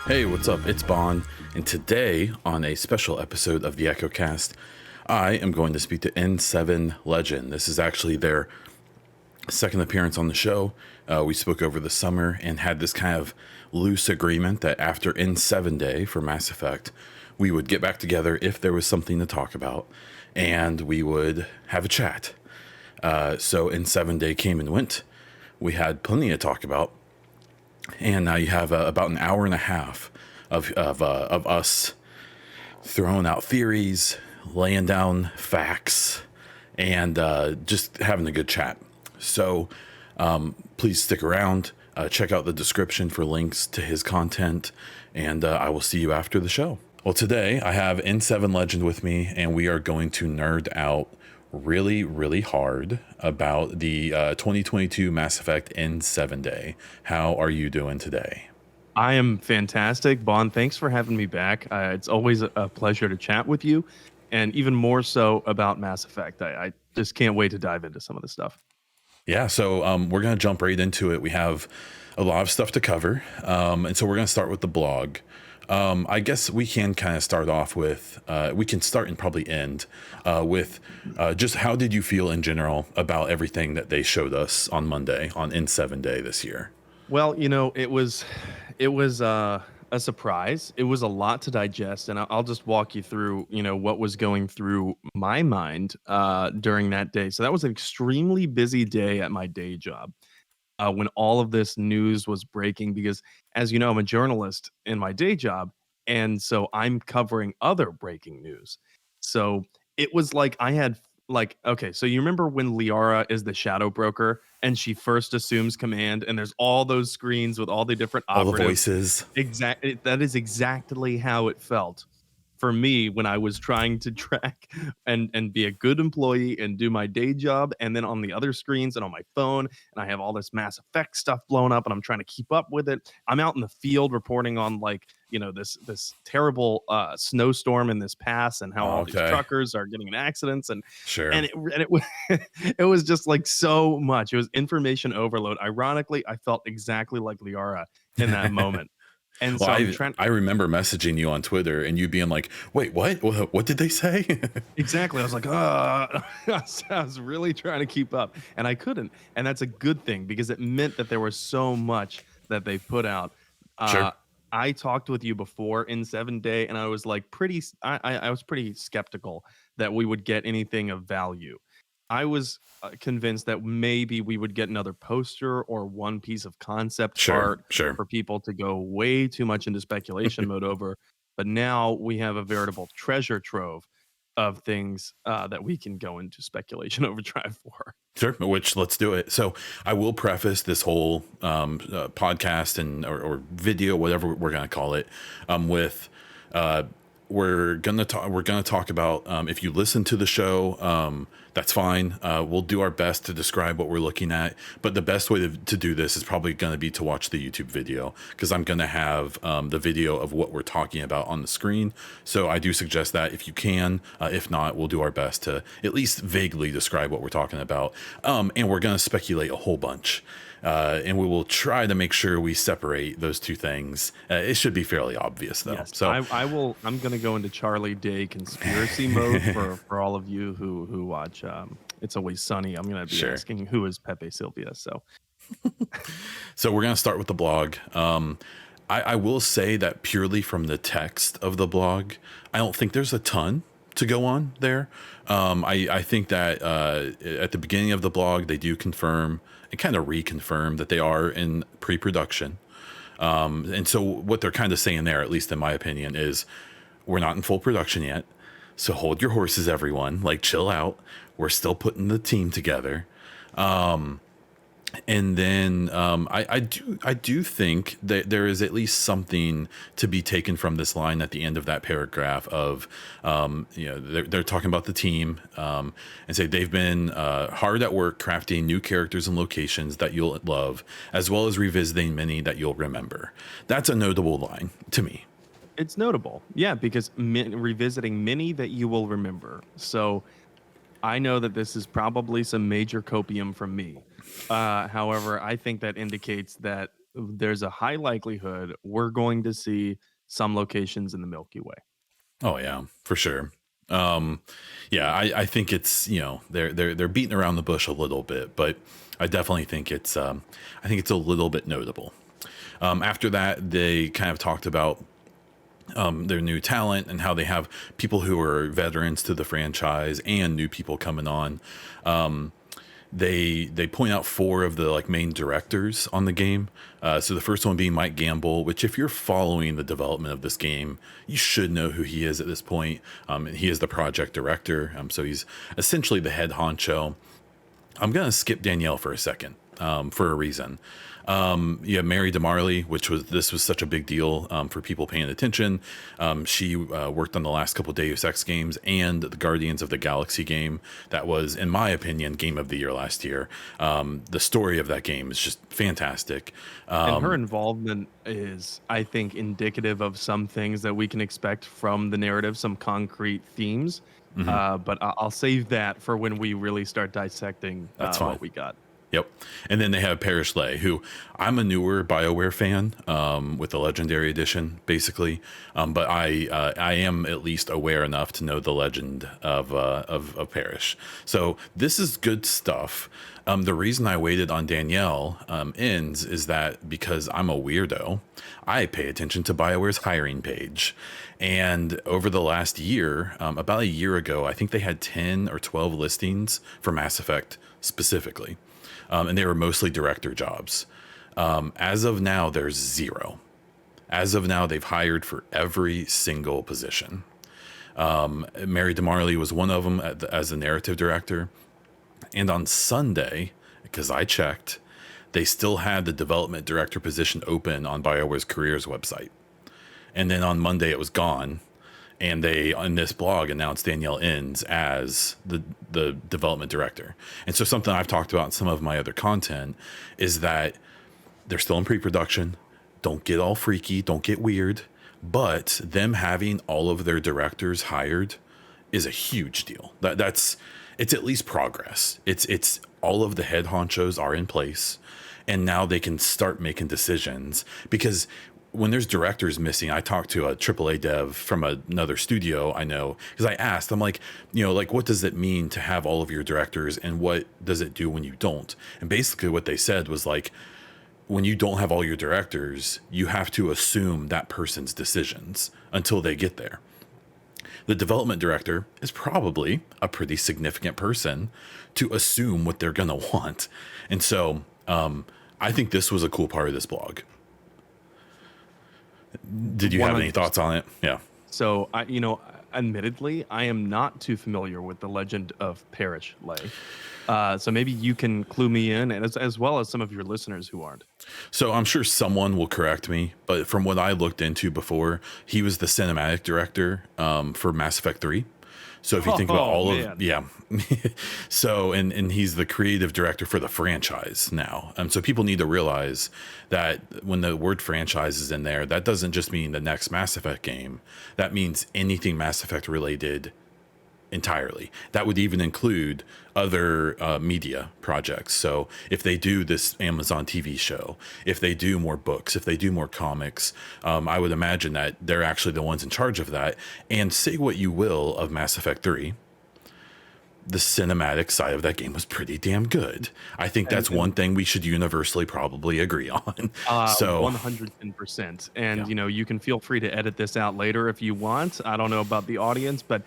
Hey, what's up? It's Bon, and today on a special episode of the EchoCast, I am going to speak to N7 Legend. This is actually their second appearance on the show. We spoke over the summer and had this kind of loose agreement that after N7 Day for Mass Effect, we would get back together if there was something to talk about, and we would have a chat. So N7 Day came and went. We had plenty to talk about. And now you have about an hour and a half of us throwing out theories, laying down facts, and just having a good chat. So please stick around. Check out the description for links to his content, and I will see you after the show. Well, today I have N7 Legend with me, and we are going to nerd out really, really hard about the 2022 Mass Effect N7 Day. How are you doing today? I am fantastic. Bon, thanks for having me back. It's always a pleasure to chat with you, and even more so about Mass Effect. I just can't wait to dive into some of this stuff. Yeah, so we're going to jump right into it. We have a lot of stuff to cover, and so we're going to start with the blog. I guess we can kind of start off with, we can start and probably end with just how did you feel in general about everything that they showed us on Monday on N7 Day this year? Well, it was a surprise. It was a lot to digest, and I'll just walk you through, what was going through my mind during that day. So that was an extremely busy day at my day job. When all of this news was breaking because as you know, I'm a journalist in my day job, and so I'm covering other breaking news. So it was like I had like okay, so you remember when Liara is the shadow broker and she first assumes command and there's all those screens with all the different All the operatives. voices. Exactly, that is exactly how it felt for me when I was trying to track and be a good employee and do my day job, and then on the other screens and on my phone, and I have all this Mass Effect stuff blown up, and I'm trying to keep up with it. I'm out in the field reporting on like this terrible snowstorm in this pass, and how all these Okay, truckers are getting in accidents, sure. and it was it was just like so much. It was information overload. Ironically, I felt exactly like Liara in that moment. And Well, so I'm I trying. I remember messaging you on Twitter and you being like, "Wait, what? What did they say?" Exactly. I was like, I was really trying to keep up, and I couldn't. And that's a good thing because it meant that there was so much that they put out. Sure. Uh, I talked with you before in 7 Day, and I was like I was pretty skeptical that we would get anything of value. I was convinced that maybe we would get another poster or one piece of concept Sure, art sure. for people to go way too much into speculation mode over. But now we have a veritable treasure trove of things that we can go into speculation overdrive for. Sure, which let's do it. So I will preface this whole podcast and or video, whatever we're going to call it, with uh, we're gonna talk about if you listen to the show, that's fine. We'll do our best to describe what we're looking at, but the best way to do this is probably going to be to watch the YouTube video because I'm going to have the video of what we're talking about on the screen. So I do suggest that if you can. If not, we'll do our best to at least vaguely describe what we're talking about, and we're going to speculate a whole bunch. And we will try to make sure we separate those two things. It should be fairly obvious, though. Yes, So, I will. I'm going to go into Charlie Day conspiracy mode for all of you who watch. It's Always Sunny. I'm going to be sure. asking who is Pepe Sylvia. So So we're going to start with the blog. I will say that purely from the text of the blog, I don't think there's a ton to go on there. I think that at the beginning of the blog, they do confirm and kind of reconfirm that they are in pre-production. And so what they're kind of saying there, at least in my opinion, is we're not in full production yet. So hold your horses, everyone. Like, chill out. We're still putting the team together. And then I do think that there is at least something to be taken from this line at the end of that paragraph of they're talking about the team, and say they've been hard at work crafting new characters and locations that you'll love, as well as revisiting many that you'll remember. That's a notable line to me. it's notable, yeah, because revisiting many that you will remember. So I know that this is probably some major copium from me. However, I think that indicates that there's a high likelihood we're going to see some locations in the Milky Way. Oh yeah, for sure. Um, yeah, I think it's, they're beating around the bush a little bit, but I definitely think it's a little bit notable. After that, they kind of talked about their new talent and how they have people who are veterans to the franchise and new people coming on. They point out four of the like main directors on the game. So the first one being Mike Gamble, which if you're following the development of this game, you should know who he is at this point. And he is the project director. So he's essentially the head honcho. I'm gonna skip Danielle for a second, for a reason. Yeah, Mary DeMarley, this was such a big deal for people paying attention. She worked on the last couple of Deus Ex games and the Guardians of the Galaxy game. That was, in my opinion, game of the year last year. The story of that game is just fantastic. And her involvement is, I think, indicative of some things that we can expect from the narrative, some concrete themes. But I'll save that for when we really start dissecting That's fine. what we got. Yep. And then they have Parrish Lay, who I'm a newer BioWare fan with the Legendary Edition, basically. But I am at least aware enough to know the legend of Parrish. So this is good stuff. The reason I waited on Danielle ends is that because I'm a weirdo, I pay attention to BioWare's hiring page. And over the last year, about a year ago, I think they had 10 or 12 listings for Mass Effect specifically. And they were mostly director jobs. As of now, there's 0. As of now, they've hired for every single position. Mary DeMarley was one of them as a narrative director. And on Sunday, because I checked, they still had the development director position open on BioWare's careers website. And then on Monday, it was gone. And they, on this blog, announced Danielle Enns as the development director. And so something I've talked about in some of my other content is that they're still in pre-production. Don't get all freaky. Don't get weird. But them having all of their directors hired is a huge deal. It's at least progress. It's all of the head honchos are in place. And now they can start making decisions, because when there's directors missing, I talked to a AAA dev from another studio I know, because I asked, I'm like, what does it mean to have all of your directors, and what does it do when you don't? And basically what they said was like, when you don't have all your directors, you have to assume that person's decisions until they get there. The development director is probably a pretty significant person to assume what they're going to want. And so I think this was a cool part of this blog. Did you have any thoughts on it? Yeah. So, admittedly, I am not too familiar with the legend of Parrish Lay. So maybe you can clue me in, and as well as some of your listeners who aren't. So I'm sure someone will correct me, but from what I looked into before, he was the cinematic director for Mass Effect 3. So if you think about so, and he's the creative director for the franchise now. So people need to realize that when the word franchise is in there, that doesn't just mean the next Mass Effect game. That means anything Mass Effect related entirely. That would even include other media projects. So if they do this Amazon TV show, if they do more books, if they do more comics, I would imagine that they're actually the ones in charge of that. And say what you will of Mass Effect 3, the cinematic side of that game was pretty damn good. I think that's one thing we should universally probably agree on. So 110%. And, you can feel free to edit this out later if you want. I don't know about the audience, but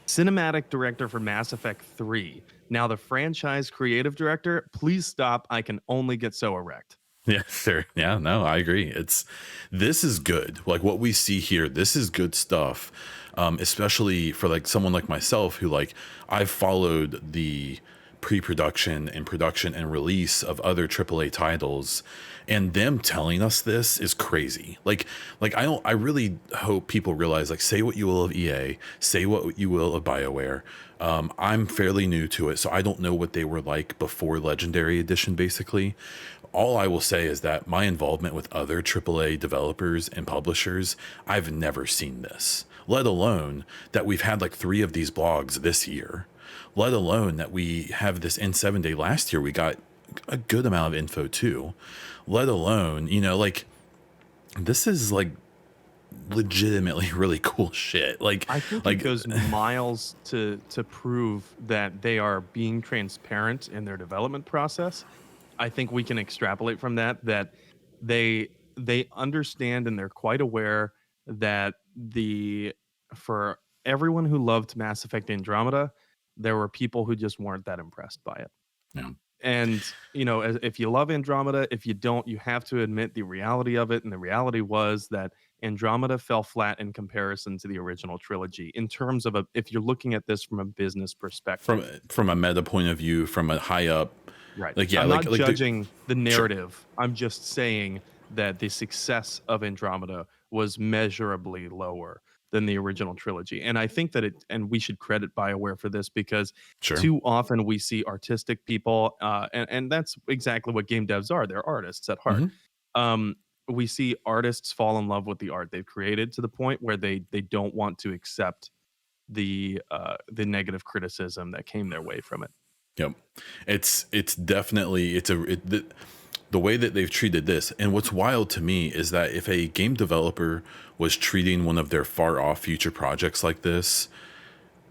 cinematic director for Mass Effect 3. Now the franchise creative director, please stop. I can only get so erect. Yeah, sure. Yeah, no, I agree. This is good. Like what we see here, this is good stuff. Especially for like someone like myself who I've followed the pre-production and production and release of other AAA titles, and them telling us this is crazy. I really hope people realize, say what you will of EA, say what you will of BioWare. I'm fairly new to it, so I don't know what they were like before Legendary Edition, basically. All I will say is that my involvement with other AAA developers and publishers, I've never seen this, let alone that we've had 3 of these blogs this year. let alone that we have this N7 day. Last year we got a good amount of info too, let alone, like this is like legitimately really cool shit. I think it Like goes miles to prove that they are being transparent in their development process. I think we can extrapolate from that they they understand and they're quite aware that the for everyone who loved Mass Effect Andromeda, there were people who just weren't that impressed by it. yeah, And, if you love Andromeda, if you don't, you have to admit the reality of it. And the reality was that Andromeda fell flat in comparison to the original trilogy in terms of if you're looking at this from a business from perspective. from a meta point of view, from a high up, Right. like yeah, I'm not like the judging the sure, narrative. I'm just saying that the success of Andromeda was measurably lower than the original trilogy. And I think that and we should credit BioWare for this because sure. too often we see artistic people, and that's exactly what game devs are. They're artists at heart. Hmm. Um, we see artists fall in love with the art they've created to the point where they don't want to accept the negative criticism that came their way from it. Yep. It's definitely the way that they've treated this. And what's wild to me is that if a game developer was treating one of their far off future projects like this,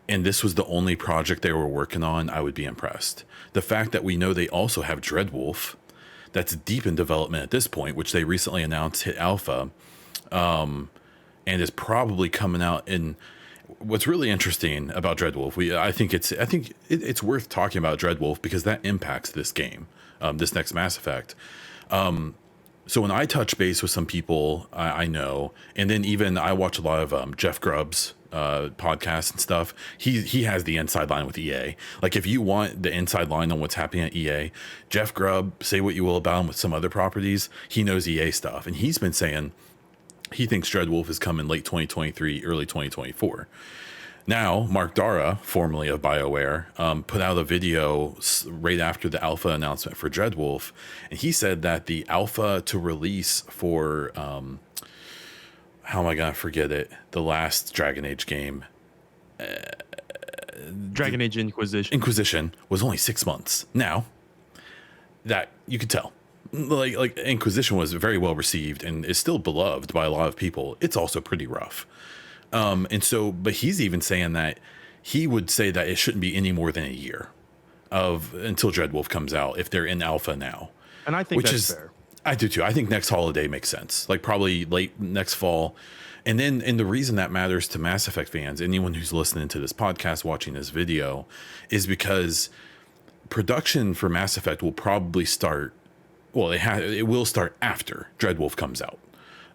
and this was the only project they were working on, I would be impressed. The fact that we know they also have Dreadwolf that's deep in development at this point, which they recently announced hit alpha, and is probably coming out in. What's really interesting about Dreadwolf, I think it's worth talking about Dreadwolf because that impacts this game, this next Mass Effect. So when I touch base with some people I know, and then even I watch a lot of Jeff Grubb's podcasts and stuff. He has the inside line with EA. Like if you want the inside line on what's happening at EA, Jeff Grubb, say what you will about him with some other properties, he knows EA stuff, and he's been saying he thinks Dreadwolf is coming late 2023, early 2024. Now, Mark Dara, formerly of BioWare, put out a video right after the alpha announcement for Dreadwolf, and he said that the alpha to release for how am I gonna forget it? The last Dragon Age game, Dragon Age Inquisition. Inquisition, was only 6 months. Now, that you could tell, like Inquisition was very well received and is still beloved by a lot of people. It's also pretty rough. And so, but he's even saying that he would say that it shouldn't be any more than a year of until Dreadwolf comes out if they're in alpha now, And I think which that's is fair. I do too. I think next holiday makes sense, like probably late next fall. And the reason that matters to Mass Effect fans, anyone who's listening to this podcast, watching this video, is because production for Mass Effect will probably start. Well, it will start after Dreadwolf comes out.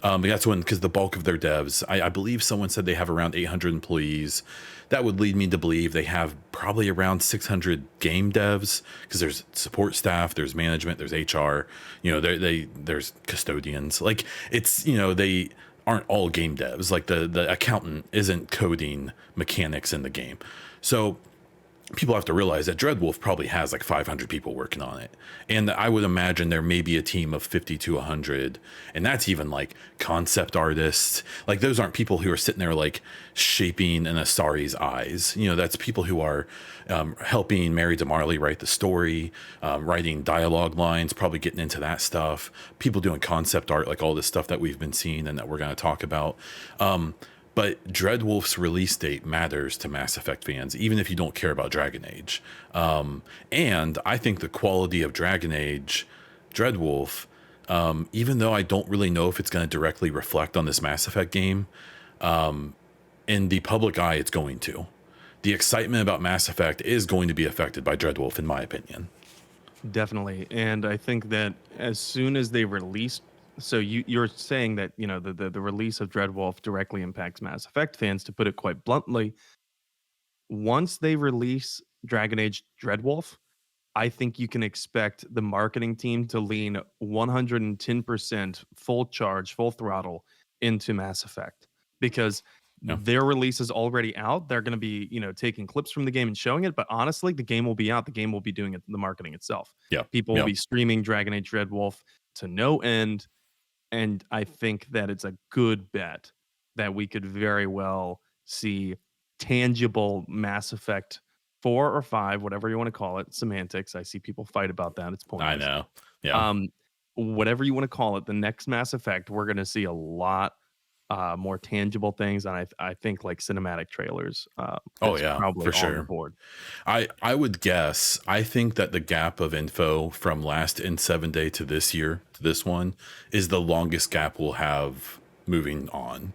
That's when, because the bulk of their devs, I believe someone said they have around 800 employees. That would lead me to believe they have probably around 600 game devs, because there's support staff, there's management, there's HR, there's custodians. Like it's, they aren't all game devs. Like the accountant isn't coding mechanics in the game. So people have to realize that Dreadwolf probably has like 500 people working on it. And I would imagine there may be a team of 50 to 100. And that's even like concept artists. Like those aren't people who are sitting there like shaping an Asari's eyes. That's people who are helping Mary DeMarley write the story, writing dialogue lines, probably getting into that stuff. People doing concept art, like all this stuff that we've been seeing and that we're going to talk about. But Dreadwolf's release date matters to Mass Effect fans, even if you don't care about Dragon Age. And I think the quality of Dragon Age, Dreadwolf, even though I don't really know if it's going to directly reflect on this Mass Effect game, in the public eye, it's going to. The excitement about Mass Effect is going to be affected by Dreadwolf, in my opinion. Definitely. And I think that as soon as they release, so you're saying that, the release of Dreadwolf directly impacts Mass Effect fans, to put it quite bluntly. Once they release Dragon Age Dreadwolf, I think you can expect the marketing team to lean 110% full charge, full throttle into Mass Effect, because Yeah. their release is already out. They're going to be, taking clips from the game and showing it. But honestly, the game will be out. The game will be doing it, the marketing itself. Yeah. People will Yeah. be streaming Dragon Age Dreadwolf to no end. And I think that it's a good bet that we could very well see tangible Mass Effect 4 or 5, whatever you want to call it, semantics. I see people fight about that. It's I pointless. know. Yeah. Um, whatever you want to call it, the next Mass Effect, we're going to see a lot more tangible things, and I think like cinematic trailers Oh is yeah, probably for on the sure. board. I would guess. I think that the gap of info from last N7 day to this year to this one is the longest gap we'll have moving on.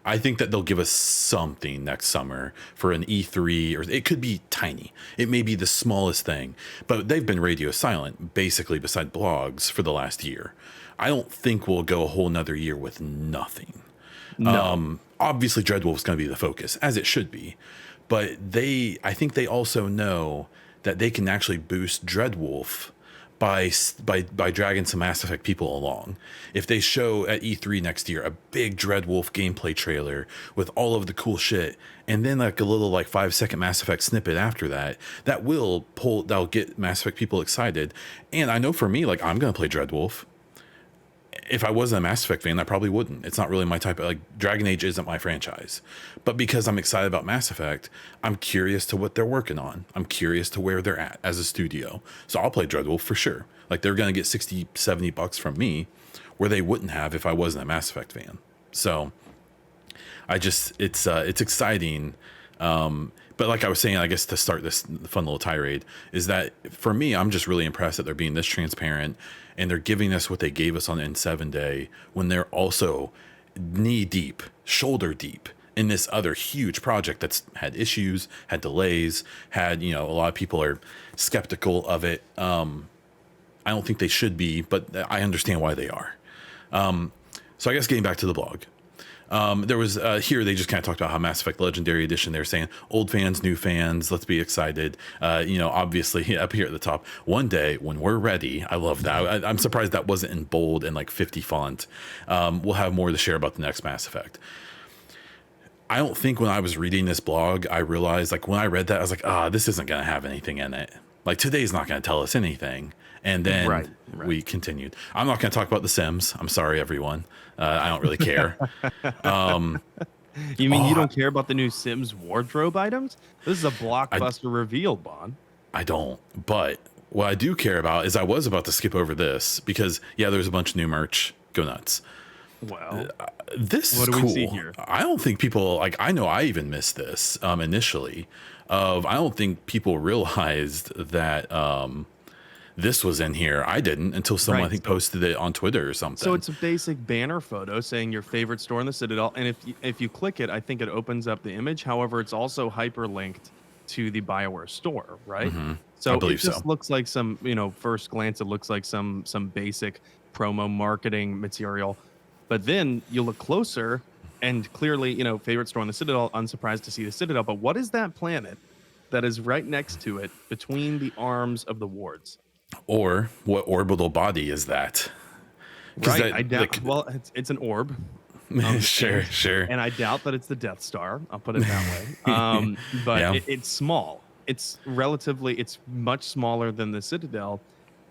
I think that they'll give us something next summer for an E3, or it could be tiny. It may be the smallest thing, but they've been radio silent basically beside blogs for the last year. I don't think we'll go a whole nother year with nothing. No, Obviously Dreadwolf's going to be the focus, as it should be, but I think they also know that they can actually boost Dreadwolf by dragging some Mass Effect people along. If they show at E3 next year a big Dreadwolf gameplay trailer with all of the cool shit, and then like a little like 5 second Mass Effect snippet after that, that'll get Mass Effect people excited. And I know for me, like I'm gonna play Dreadwolf. If I wasn't a Mass Effect fan, I probably wouldn't. It's not really my type of, like, Dragon Age isn't my franchise. But because I'm excited about Mass Effect, I'm curious to what they're working on. I'm curious to where they're at as a studio. So I'll play Dreadwolf for sure. Like, they're going to get 60, $70 from me where they wouldn't have if I wasn't a Mass Effect fan. So it's exciting. But like I was saying, I guess to start this fun little tirade is that for me, I'm just really impressed that they're being this transparent and they're giving us what they gave us on N7 day when they're also knee deep, shoulder deep in this other huge project that's had issues, had delays, had, a lot of people are skeptical of it. I don't think they should be, but I understand why they are. So I guess getting back to the blog. There was here they just kind of talked about how Mass Effect Legendary Edition, they're saying old fans, new fans, let's be excited. Obviously up here at the top, one day when we're ready. I love that. I'm surprised that wasn't in bold and like 50 font. We'll have more to share about the next Mass Effect. I don't think when I was reading this blog, I realized, like, when I read that, I was like, this isn't going to have anything in it. Like, today's not going to tell us anything. And then right. we continued. I'm not going to talk about The Sims. I'm sorry, everyone. I don't really care. You mean you don't care about the new Sims wardrobe items? This is a blockbuster reveal, Bond. I don't. But what I do care about is I was about to skip over this because, yeah, there's a bunch of new merch. Go nuts. Well, This what is do cool. we see here? I don't think people, like, I know I even missed this initially. I don't think people realized that this was in here. I didn't until someone, Right, I think, so- posted it on Twitter or something. So it's a basic banner photo saying your favorite store in the Citadel, and if you click it, I think it opens up the image. However, it's also hyperlinked to the BioWare store, right? So I it believe just so. looks like some, first glance, it looks like some basic promo marketing material. But then you look closer, and clearly, favorite store in the Citadel. Unsurprised to see the Citadel, but what is that planet that is right next to it, between the arms of the wards? Or what orbital body is that? 'Cause Right. that, I doubt. like, Well, it's an orb. sure. And I doubt that it's the Death Star. I'll put it that way. But Yeah. it's small. It's much smaller than the Citadel.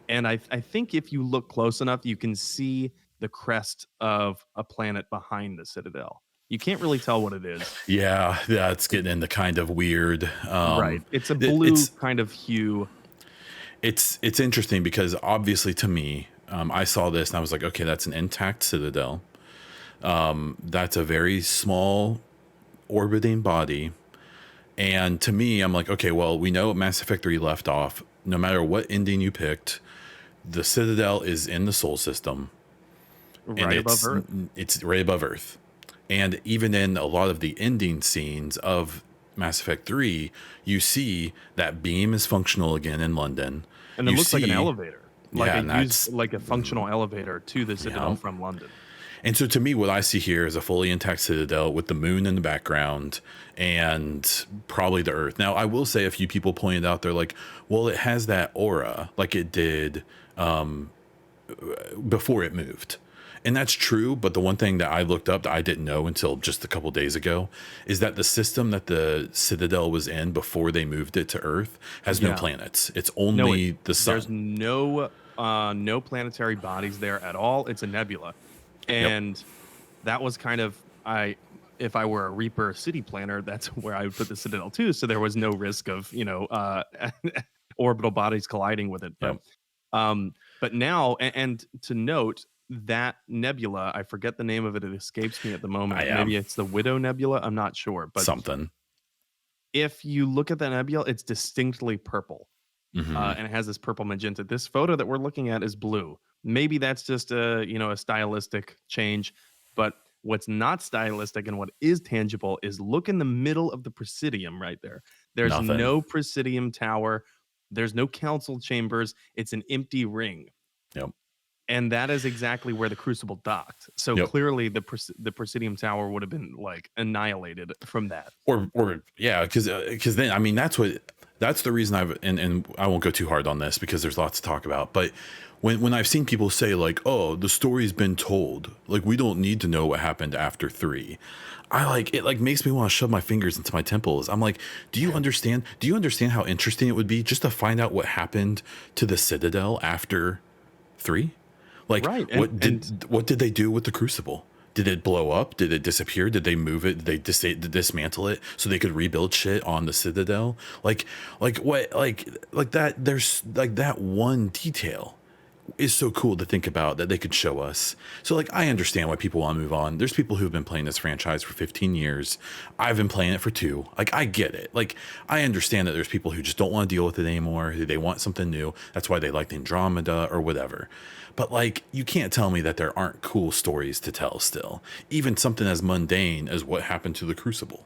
And I think if you look close enough, you can see the crest of a planet behind the Citadel. You can't really tell what it is. Yeah, it's getting into kind of weird. Right. It's a it- blue it's- kind of hue. It's interesting because obviously to me, I saw this and I was like, okay, that's an intact Citadel. That's a very small orbiting body. And to me, I'm like, okay, well, we know Mass Effect 3 left off. No matter what ending you picked, the Citadel is in the Sol system. And Right above Earth. It's right above Earth. And even in a lot of the ending scenes of Mass Effect 3, you see that beam is functional again in London. And it You looks like an see- elevator. Like Yeah, it and that's- used like a functional elevator to the Citadel Yeah. from London. And so to me, what I see here is a fully intact Citadel with the moon in the background and probably the Earth. Now, I will say a few people pointed out, they're like, well, it has that aura like it did before it moved. And that's true. But the one thing that I looked up that I didn't know until just a couple days ago is that the system that the Citadel was in before they moved it to Earth has no Yeah. planets. It's only the sun. There's no planetary bodies there at all. It's a nebula, and that was kind of if I were a Reaper city planner, that's where I would put the Citadel too. So there was no risk of, orbital bodies colliding with it. Yep. But now, and to note that nebula, I forget the name of it. It escapes me at the moment. Maybe it's the Widow Nebula. I'm not sure, but something. If you look at the nebula, it's distinctly purple, Mhm. and it has this purple magenta. This photo that we're looking at is blue. Maybe that's just a stylistic change, but what's not stylistic and what is tangible is look in the middle of the Presidium right there. There's Nothing. no Presidium tower. There's no council chambers. It's an empty ring. Yep. And that is exactly where the Crucible docked. So Yep. clearly the Presidium tower would have been like annihilated from that. Or yeah, because then I mean that's the reason and I won't go too hard on this because there's lots to talk about. But when I've seen people say like, oh, the story's been told, like we don't need to know what happened after 3. I like it, like makes me want to shove my fingers into my temples. I'm like, do you understand how interesting it would be just to find out what happened to the Citadel after 3? Like, Right. what did they do with the Crucible? Did it blow up? Did it disappear? Did they move it? Did they dismantle it so they could rebuild shit on the Citadel? Like what? Like that. There's like that one detail is so cool to think about that they could show us. So like I understand why people want to move on. There's people who've been playing this franchise for 15 years. I've been playing it for 2. Like I get it. Like I understand that there's people who just don't want to deal with it anymore. They want something new. That's why they like Andromeda or whatever. But like you can't tell me that there aren't cool stories to tell still. Even something as mundane as what happened to the Crucible.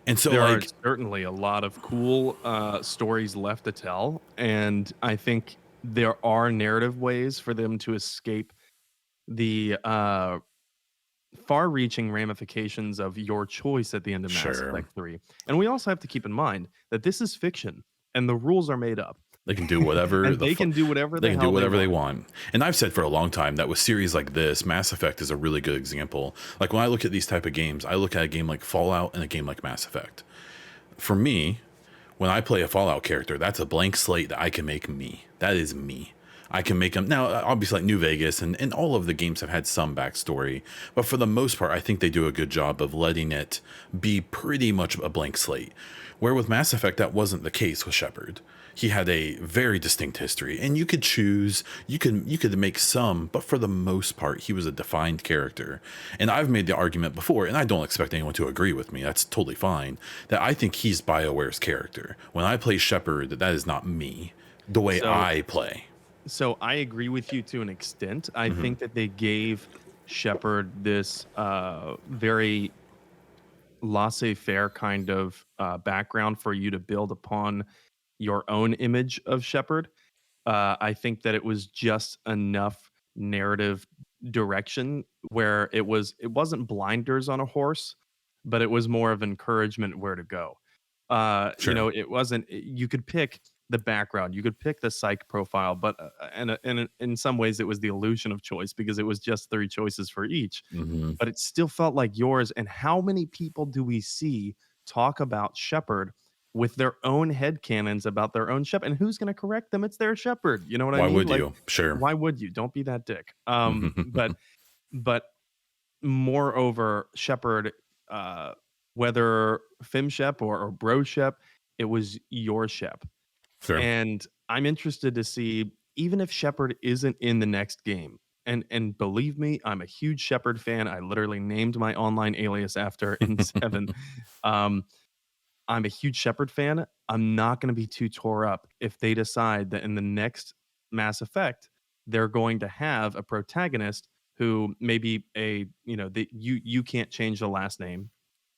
And so there are like certainly a lot of cool stories left to tell, and I think there are narrative ways for them to escape the far-reaching ramifications of your choice at the end of Mass Sure. Effect 3. And we also have to keep in mind that this is fiction, and the rules are made up. They can do whatever And they can do whatever they the can hell do whatever they they want. want. And I've said for a long time that with series like this, Mass Effect is a really good example. Like when I look at these type of games, I look at a game like Fallout and a game like Mass Effect. For me, when I play a Fallout character, that's a blank slate that I can make me. That is me. I can make them now. Obviously, like New Vegas and all of the games have had some backstory, but for the most part, I think they do a good job of letting it be pretty much a blank slate. Where with Mass Effect, that wasn't the case with Shepard. He had a very distinct history, and you could choose, you could make some, but for the most part, he was a defined character. And I've made the argument before, and I don't expect anyone to agree with me. That's totally fine. That I think he's BioWare's character. When I play Shepard, that is not me. The way So- I play. So I agree with you to an extent. I think that they gave Shepard this very laissez-faire kind of background for you to build upon your own image of Shepard. I think that it was just enough narrative direction where it wasn't blinders on a horse, but it was more of encouragement where to go. Sure. It wasn't. You could pick the background, you could pick the psych profile, but and in some ways it was the illusion of choice because it was just 3 choices for each. Hmm. But it still felt like yours. And how many people do we see talk about Shepard with their own headcanons about their own Shepard? And who's going to correct them? It's their Shepard. You know what I Why mean? would Like, you? Sure. why would you? Don't be that dick. But moreover, Shepard, whether FemShep or Bro Shep, it was your Shep. Sure. And I'm interested to see, even if Shepard isn't in the next game, and believe me, I'm a huge Shepard fan. I literally named my online alias after N7. I'm a huge Shepard fan. I'm not going to be too tore up if they decide that in the next Mass Effect, they're going to have a protagonist who maybe you can't change the last name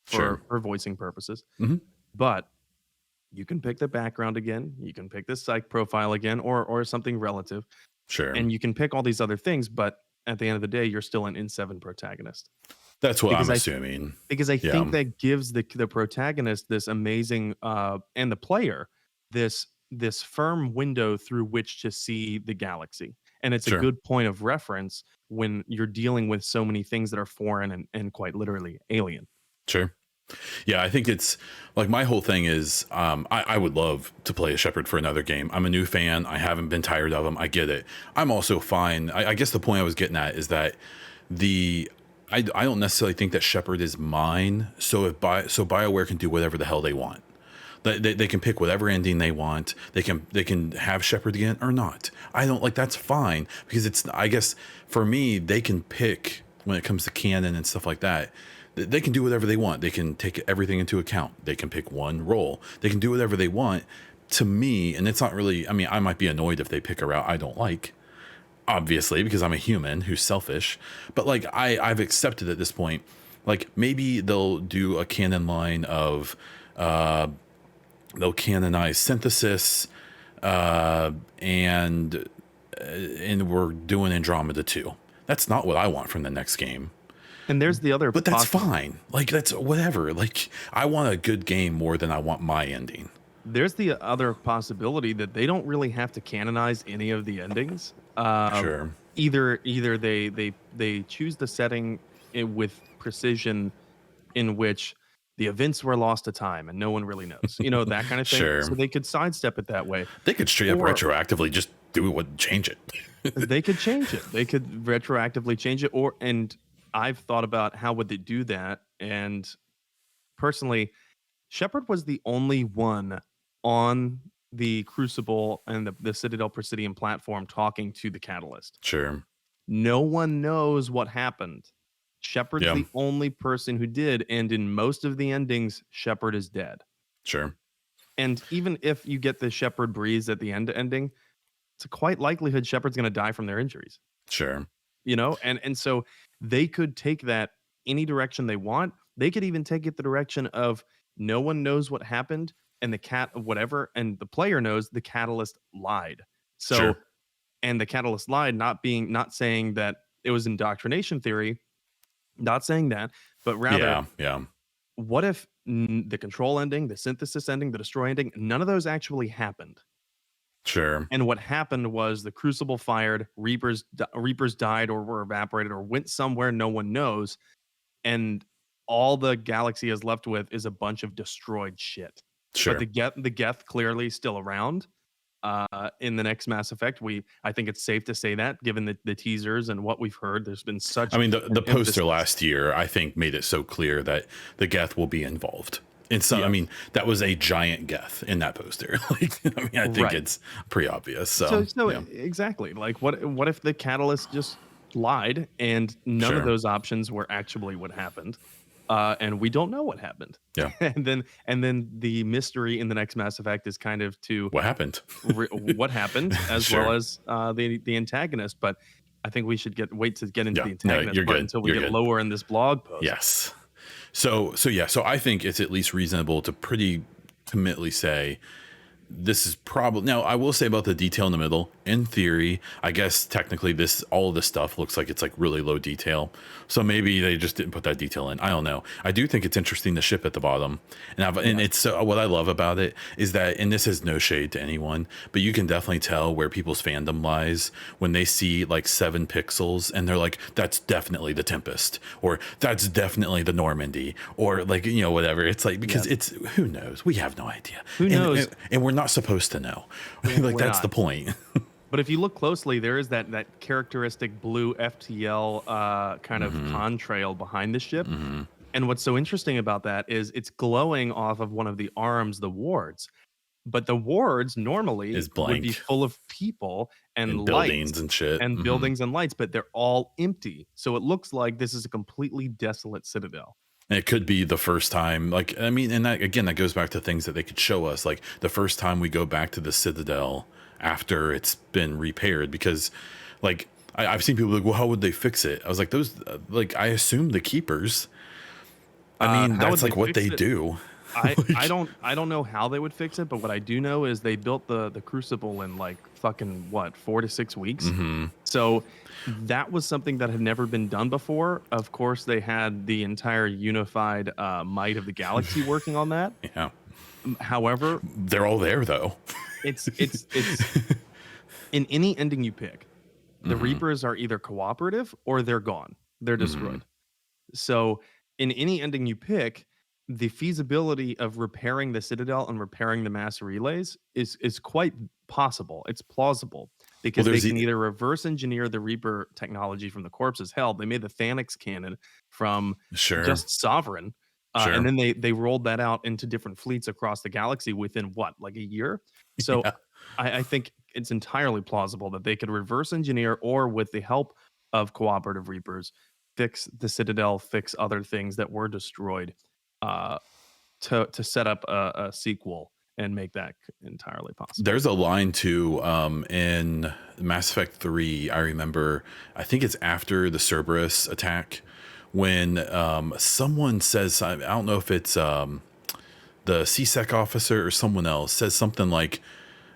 Sure. for voicing purposes, Mhm. but you can pick the background again, you can pick the psych profile again, or something relative, Sure. and you can pick all these other things, but at the end of the day, you're still an N7 protagonist. That's what because I'm I- assuming. Because I Yeah. think that gives the protagonist this amazing and the player this firm window through which to see the galaxy. And it's Sure. a good point of reference when you're dealing with so many things that are foreign and quite literally alien. Sure. Yeah, I think it's like my whole thing is I would love to play a Shepard for another game. I'm a new fan. I haven't been tired of them. I get it. I'm also fine. I guess the point I was getting at is that the I don't necessarily think that Shepard is mine. So so BioWare can do whatever the hell they want. They can pick whatever ending they want. They can have Shepard again or not. I don't like that's fine because it's I guess for me they can pick when it comes to canon and stuff like that. They can do whatever they want. They can take everything into account. They can pick one role. They can do whatever they want. To me, and it's not really. I mean, I might be annoyed if they pick a route I don't like, obviously, because I'm a human who's selfish. But like I've accepted at this point. Like maybe they'll do a canon line of. They'll canonize Synthesis, and we're doing Andromeda 2. That's not what I want from the next game. And there's the other, but that's fine. Like that's whatever. Like I want a good game more than I want my ending. There's the other possibility that they don't really have to canonize any of the endings. Sure. Either they choose the setting with precision in which the events were lost to time and no one really knows, that kind of thing. Sure. So they could sidestep it that way. They could straight up retroactively just do it, change it. They could change it. They could retroactively change it. And I've thought about how would they do that. And personally, Shepard was the only one on the Crucible and the Citadel Presidium platform talking to the Catalyst. Sure. No one knows what happened. Shepard's the only person who did, and in most of the endings, Shepard is dead. Sure. And even if you get the Shepard breeze at the end ending, it's a quite likelihood Shepard's going to die from their injuries. Sure. And so they could take that any direction they want. They could even take it the direction of no one knows what happened, and whatever, and the player knows the Catalyst lied. So, sure. And the Catalyst lied, not saying that it was indoctrination theory. Not saying that, but rather, what if the Control ending, the Synthesis ending, the Destroy ending, none of those actually happened? Sure. And what happened was the Crucible fired, Reapers died or were evaporated or went somewhere no one knows, and all the galaxy is left with is a bunch of destroyed shit. Sure. But the Geth clearly still around. In the next Mass Effect, I think it's safe to say that, given the teasers and what we've heard, there's been such. I mean, the poster last year, I think, made it so clear that the Geth will be involved. I mean, that was a giant Geth in that poster. I think it's pretty obvious. So exactly. Like, what if the Catalyst just lied and none of those options were actually what happened? And we don't know what happened. Yeah. and then the mystery in the next Mass Effect is kind of to what happened, what happened, as well as the antagonist. But I think we should wait to get into the antagonist part until we get lower in this blog post. Yes. So I think it's at least reasonable to pretty committedly say this is probably, now I will say about the detail in the middle, in theory, I guess technically all of this stuff looks like it's like really low detail. So maybe they just didn't put that detail in. I don't know. I do think it's interesting, the ship at the bottom. And it's what I love about it is that, and this is no shade to anyone, but you can definitely tell where people's fandom lies when they see like 7 pixels and they're like, that's definitely the Tempest, or that's definitely the Normandy, or like, whatever. It's like, because it's, who knows? We have no idea. Who knows? And we're not supposed to know. Like, that's the point. But if you look closely, there is that characteristic blue FTL kind of contrail behind the ship. Mm-hmm. And what's so interesting about that is it's glowing off of one of the arms, the wards. But the wards normally would be full of people and buildings and shit. And buildings and lights, but they're all empty. So it looks like this is a completely desolate citadel. And it could be the first time, like, I mean, and that, again, that goes back to things that they could show us, like the first time we go back to the Citadel after it's been repaired, because like I've seen people like, well, how would they fix it? I was like, those, like, I assume the keepers. I mean, that's like what they do. I don't know how they would fix it, but what I do know is they built the Crucible in like fucking 4 to 6 weeks. Mm-hmm. So that was something that had never been done before. Of course, they had the entire unified might of the galaxy working on that. Yeah. However, they're all there though. It's in any ending you pick, the Reapers are either cooperative or they're gone. They're destroyed. So in any ending you pick, the feasibility of repairing the Citadel and repairing the mass relays is quite possible. It's plausible Well, because they there's can either reverse engineer the Reaper technology from the corpses. Hell, they made the Thanix cannon from sure, just Sovereign, and sure, then they rolled that out into different fleets across the galaxy within what, like a year? So yeah. I think it's entirely plausible that they could reverse engineer, or with the help of cooperative Reapers, fix the Citadel, fix other things that were destroyed, uh, to set up a sequel and make that entirely possible. There's a line too in Mass Effect 3. I remember, I think it's after the Cerberus attack, when someone says, I don't know if it's the CSEC officer or someone else, says something like,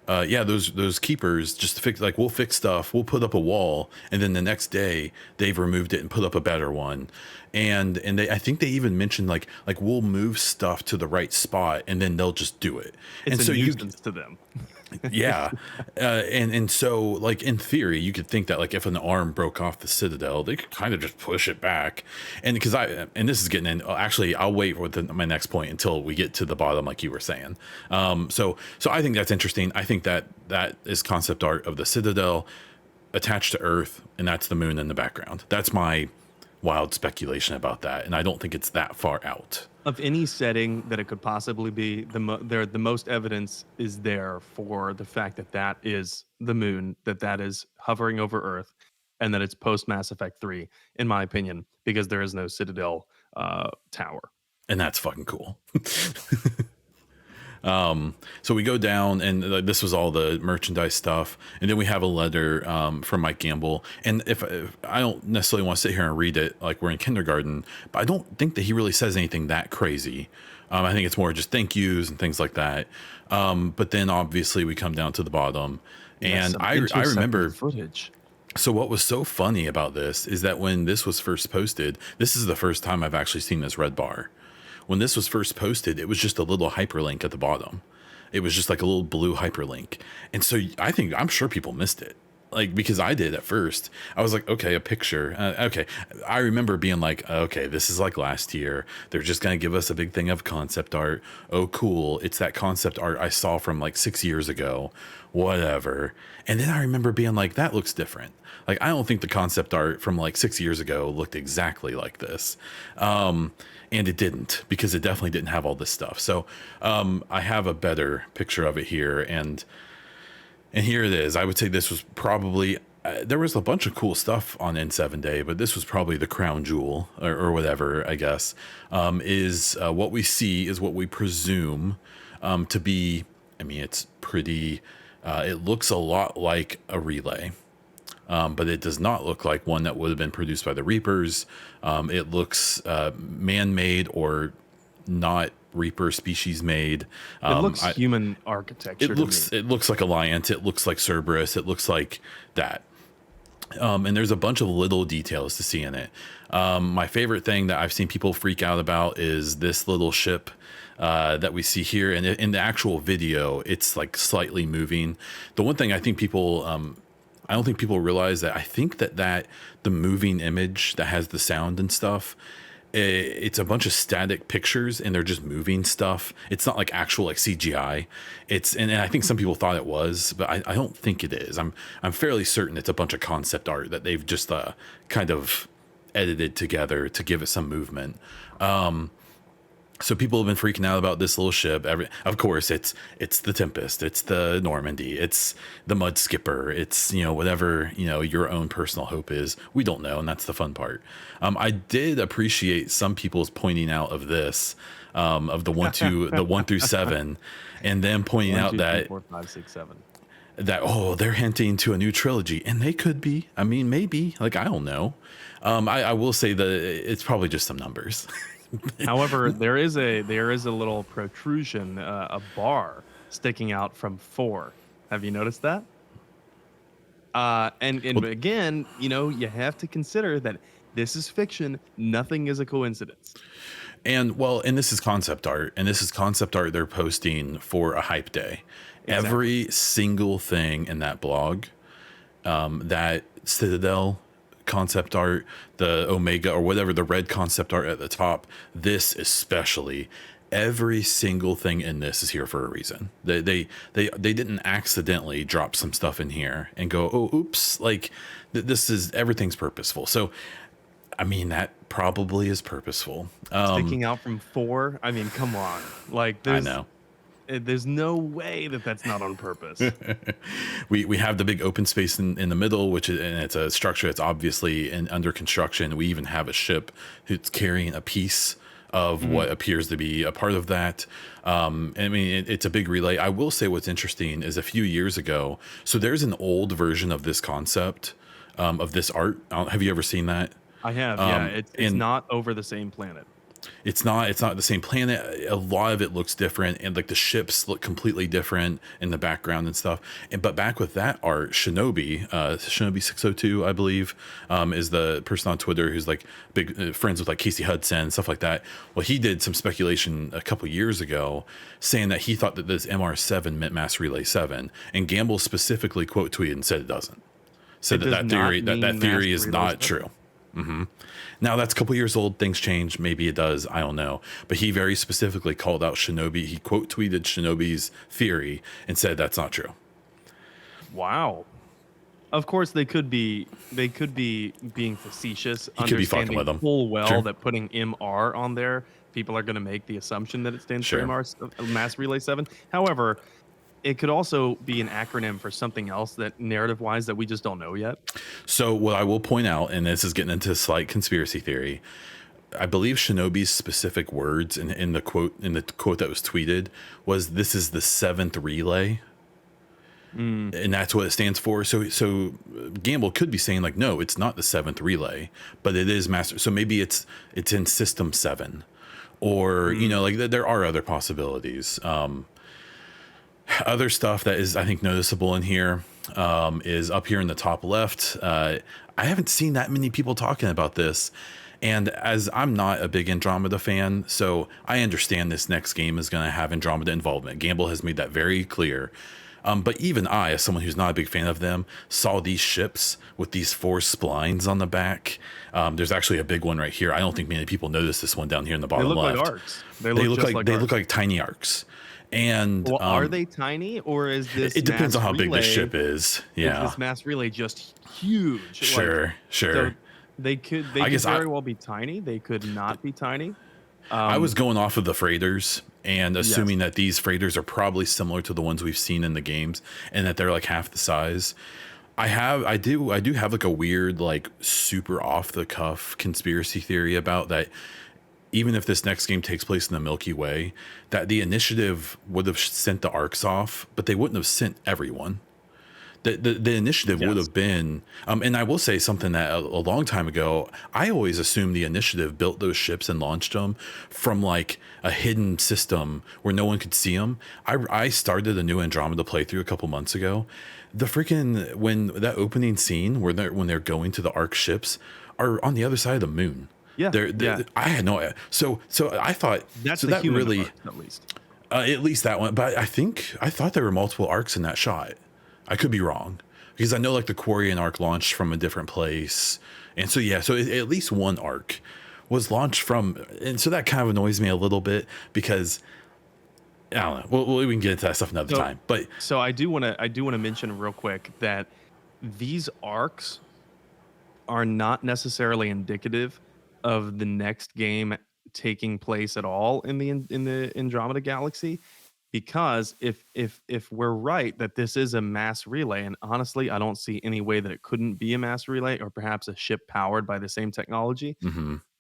yeah, those keepers just fix, like, we'll fix stuff, we'll put up a wall, and then the next day they've removed it and put up a better one, and they, I think they even mentioned like we'll move stuff to the right spot and then they'll just do it, It's and a so you, nuisance to them. yeah, and so, like, in theory, you could think that, like, if an arm broke off the Citadel, they could kind of just push it back. And because and this is getting in, actually, I'll wait with my next point until we get to the bottom, like you were saying. So I think that's interesting. I think that is concept art of the Citadel attached to Earth, and that's the moon in the background. That's my wild speculation about that, and I don't think it's that far out. Of any setting that it could possibly be, the most evidence is there for the fact that that is the moon, that is hovering over Earth, and that it's post Mass Effect 3, in my opinion, because there is no Citadel tower. And that's fucking cool. So we go down, and this was all the merchandise stuff, and then we have a letter from Mike Gamble. And if I don't necessarily want to sit here and read it like we're in kindergarten, but I don't think that he really says anything that crazy. I think it's more just thank yous and things like that. But then obviously we come down to the bottom, Yes, and some I intercepted remember. footage. So what was so funny about this is that when this was first posted, this is the first time I've actually seen this red bar. When this was first posted, it was just a little hyperlink at the bottom. It was just like a little blue hyperlink. And so I'm sure people missed it. Like, because I did at first. I was like, okay, a picture. Okay. I remember being like, okay, this is like last year. They're just going to give us a big thing of concept art. Oh, cool. It's that concept art I saw from like 6 years ago. Whatever. And then I remember being like, that looks different. Like, I don't think the concept art from like 6 years ago looked exactly like this. And it didn't, because it definitely didn't have all this stuff. So I have a better picture of it here, and here it is. I would say this was probably there was a bunch of cool stuff on N7 Day, but this was probably the crown jewel, or whatever, I guess. Is what we see is what we presume to be. I mean, it's pretty. It looks a lot like a relay. But it does not look like one that would have been produced by the Reapers. It looks man-made or not Reaper species made. It looks human architecture. It looks like Alliant. It looks like Cerberus. It looks like that. And there's a bunch of little details to see in it. My favorite thing that I've seen people freak out about is this little ship that we see here. And in the actual video, it's like slightly moving. The one thing I think people I don't think people realize that I think that the moving image that has the sound and stuff, it's a bunch of static pictures and they're just moving stuff. It's not like actual like CGI. And I think some people thought it was, but I don't think it is. I'm fairly certain it's a bunch of concept art that they've just kind of edited together to give it some movement. So people have been freaking out about this little ship. Of course, it's the Tempest, it's the Normandy, it's the Mud Skipper, it's whatever your own personal hope is. We don't know, and that's the fun part. I did appreciate some people's pointing out of this, of the 1 through 7, and then pointing out 1, 2, 3, that 4, 5, 6, 7. that they're hinting to a new trilogy, and they could be. I mean, maybe. Like, I don't know. I will say that it's probably just some numbers. However, there is a little protrusion, a bar sticking out from 4. Have you noticed that? And Well, again, you have to consider that this is fiction. Nothing is a coincidence. and this is concept art, and this is concept art they're posting for a hype day. Exactly. Every single thing in that blog, that Citadel concept art, the Omega or whatever, the red concept art at the top, this especially, every single thing in this is here for a reason. They didn't accidentally drop some stuff in here and go, oh, oops, like this is, everything's purposeful. So, I mean, that probably is purposeful. Sticking out from 4. I mean, come on. Like, I know. there's no way that that's not on purpose. We have the big open space in the middle, which is, and it's a structure that's obviously under construction. We even have a ship who's carrying a piece of what appears to be a part of that. I mean, it's a big relay. I will say what's interesting is a few years ago, so there's an old version of this concept, of this art. Have you ever seen that? I have, yeah. It's not over the same planet. It's not the same planet. A lot of it looks different, and like the ships look completely different in the background and stuff. But back with that art, Shinobi 602, I believe, is the person on Twitter who's like big friends with like Casey Hudson and stuff like that. Well, he did some speculation a couple years ago saying that he thought that this MR7 meant Mass Relay 7, and Gamble specifically quote tweeted and said it doesn't. Said that theory is not true. Now that's a couple years old. Things change. Maybe it does. I don't know. But he very specifically called out Shinobi. He quote tweeted Shinobi's theory and said that's not true. Wow. Of course, they could be being facetious, he could be fucking with them. Full well that putting MR on there, people are going to make the assumption that it stands for MR, Mass Relay 7. However, it could also be an acronym for something else that narrative-wise that we just don't know yet. So what I will point out, and this is getting into slight conspiracy theory, I believe Shinobi's specific words in the quote that was tweeted was, "This is the 7th relay." And that's what it stands for. So Gamble could be saying like, no, it's not the 7th relay, but it is master. So maybe it's in system 7, or you know, like there are other possibilities. Other stuff that is, I think, noticeable in here is up here in the top left. I haven't seen that many people talking about this. And as I'm not a big Andromeda fan, so I understand this next game is going to have Andromeda involvement. Gamble has made that very clear. But even I, as someone who's not a big fan of them, saw these ships with these 4 splines on the back. There's actually a big one right here. I don't think many people notice this one down here in the bottom left. They look like arcs. They look like tiny arcs. And well, are they tiny, or is this? It depends on how big the ship is. Yeah, is this mass relay just huge? Sure. So they could very well be tiny. They could not be tiny. I was going off of the freighters and assuming that these freighters are probably similar to the ones we've seen in the games, and that they're like half the size. I do have like a weird, like super off the cuff conspiracy theory about that. Even if this next game takes place in the Milky Way, that the initiative would have sent the arcs off, but they wouldn't have sent everyone. The initiative would have been, and I will say something that a long time ago, I always assumed the initiative built those ships and launched them from like a hidden system where no one could see them. I started a new Andromeda playthrough a couple months ago. The freaking, when that opening scene when they're going to the arc ships are on the other side of the moon. Yeah, I had no idea. So I thought that's so the that human really arc, at least that one. But I thought there were multiple arcs in that shot. I could be wrong, because I know like the Quarian arc launched from a different place, and so at least one arc was launched from, and so that kind of annoys me a little bit because I don't know. We can get into that stuff another time. But so I do want to mention real quick that these arcs are not necessarily indicative of the next game taking place at all in the Andromeda galaxy, because if we're right that this is a mass relay, and honestly I don't see any way that it couldn't be a mass relay or perhaps a ship powered by the same technology.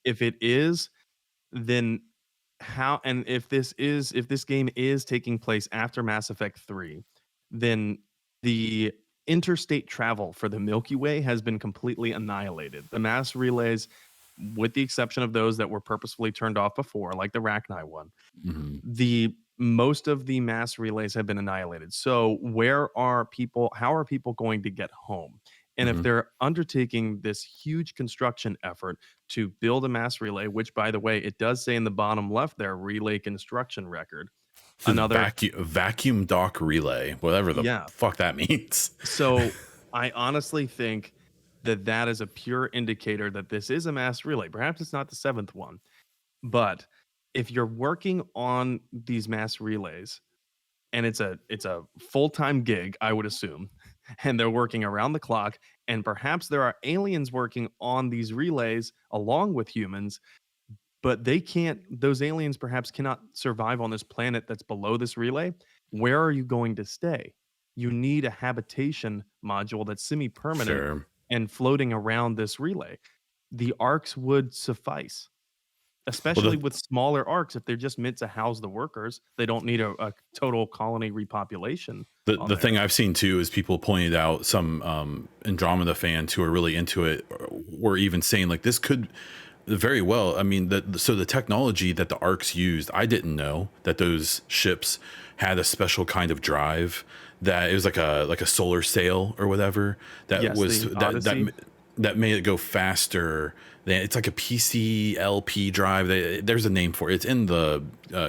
If it is, then how, and if this game is taking place after Mass Effect 3, then the interstate travel for the Milky Way has been completely annihilated. The mass relays, with the exception of those that were purposefully turned off before, like the Rachni one, the most of the mass relays have been annihilated. So how are people going to get home? And if they're undertaking this huge construction effort to build a mass relay, which, by the way, it does say in the bottom left there, relay construction record. Another vacuum dock relay, whatever the fuck that means. So I honestly think that is a pure indicator that this is a mass relay. Perhaps it's not the seventh one, but if you're working on these mass relays and it's a full-time gig, I would assume, and they're working around the clock, and perhaps there are aliens working on these relays along with humans, but they can't those aliens perhaps cannot survive on this planet that's below this relay. Where are you going to stay? You need a habitation module that's semi-permanent Sure. and floating around this relay. The arcs would suffice, Well, especially with smaller arcs. If they're just meant to house the workers, they don't need a total colony repopulation on the there. thing I've seen too is people pointed out some Andromeda fans who are really into it were even saying like this could very well. I mean, so the technology that the arcs used, I didn't know that those ships had a special kind of drive that it was like a solar sail or whatever that Yes, was the Odyssey. that made it go faster. It's like a PCLP drive. There's a name for it. It's in the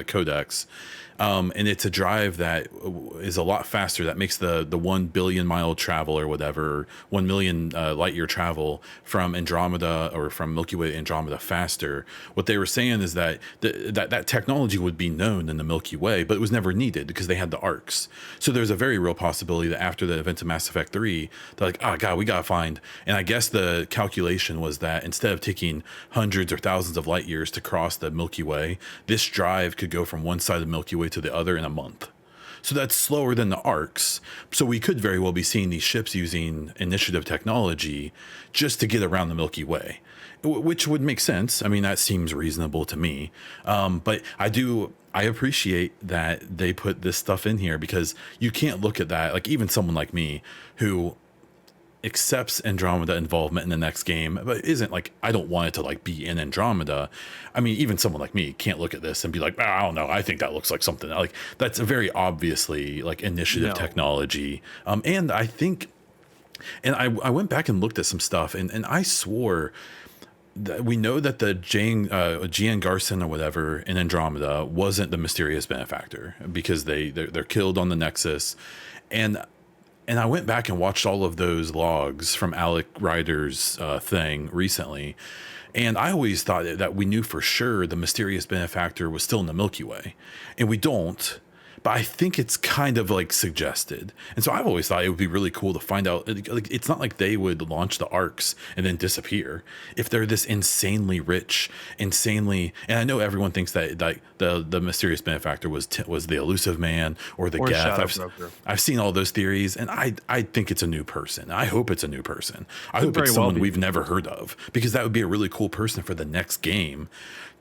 codex. And it's a drive that is a lot faster. That makes the 1 billion mile travel or whatever, 1 million light year travel from Andromeda or from Milky Way to Andromeda faster. What they were saying is that that technology would be known in the Milky Way, but it was never needed because they had the arcs. So there's a very real possibility that after the event of Mass Effect 3, they're like, oh God, we got to find. And I guess the calculation was that instead of taking hundreds or thousands of light years to cross the Milky Way, this drive could go from one side of the Milky Way to the other in a month. So that's slower than the arcs. So we could very well be seeing these ships using initiative technology just to get around the Milky Way, which would make sense. I mean, that seems reasonable to me. But I appreciate that they put this stuff in here because you can't look at that. Like even someone like me who accepts Andromeda involvement in the next game, but isn't like, I don't want it to like be in Andromeda. I mean, even someone like me can't look at this and be like, I don't know, I think that looks like something like that's a very obviously like initiative No. technology. And I think, and I went back and looked at some stuff and I swore that we know that the Gian Garson or whatever in Andromeda wasn't the mysterious benefactor because they're killed on the Nexus. And I went back and watched all of those logs from Alec Ryder's thing recently. And I always thought that we knew for sure the mysterious benefactor was still in the Milky Way. And we don't. But I think it's kind of like suggested. And so I've always thought it would be really cool to find out. Like, it's not like they would launch the arcs and then disappear. If they're this insanely rich, and I know everyone thinks that like the mysterious benefactor was the elusive man or the Or Geth. Shadow Broker. I've seen all those theories, and I think it's a new person. I hope it's a new person. I hope very it's well someone be. we've never heard of, because that would be a really cool person for the next game.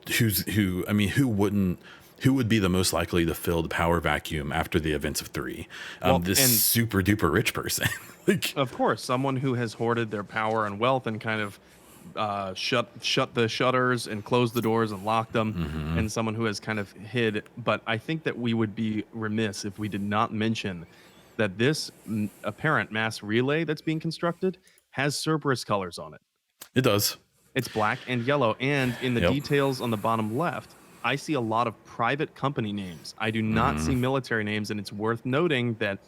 I mean, who would be the most likely to fill the power vacuum after the events of 3? Well, This and super duper rich person. Like, of course, someone who has hoarded their power and wealth and kind of shut the shutters and closed the doors and locked them, and someone who has kind of hid. But I think that we would be remiss if we did not mention that this apparent mass relay that's being constructed has Cerberus colors on it. it does. It's black and yellow, and in the Yep. details on the bottom left, I see a lot of private company names. I do not see military names, and it's worth noting that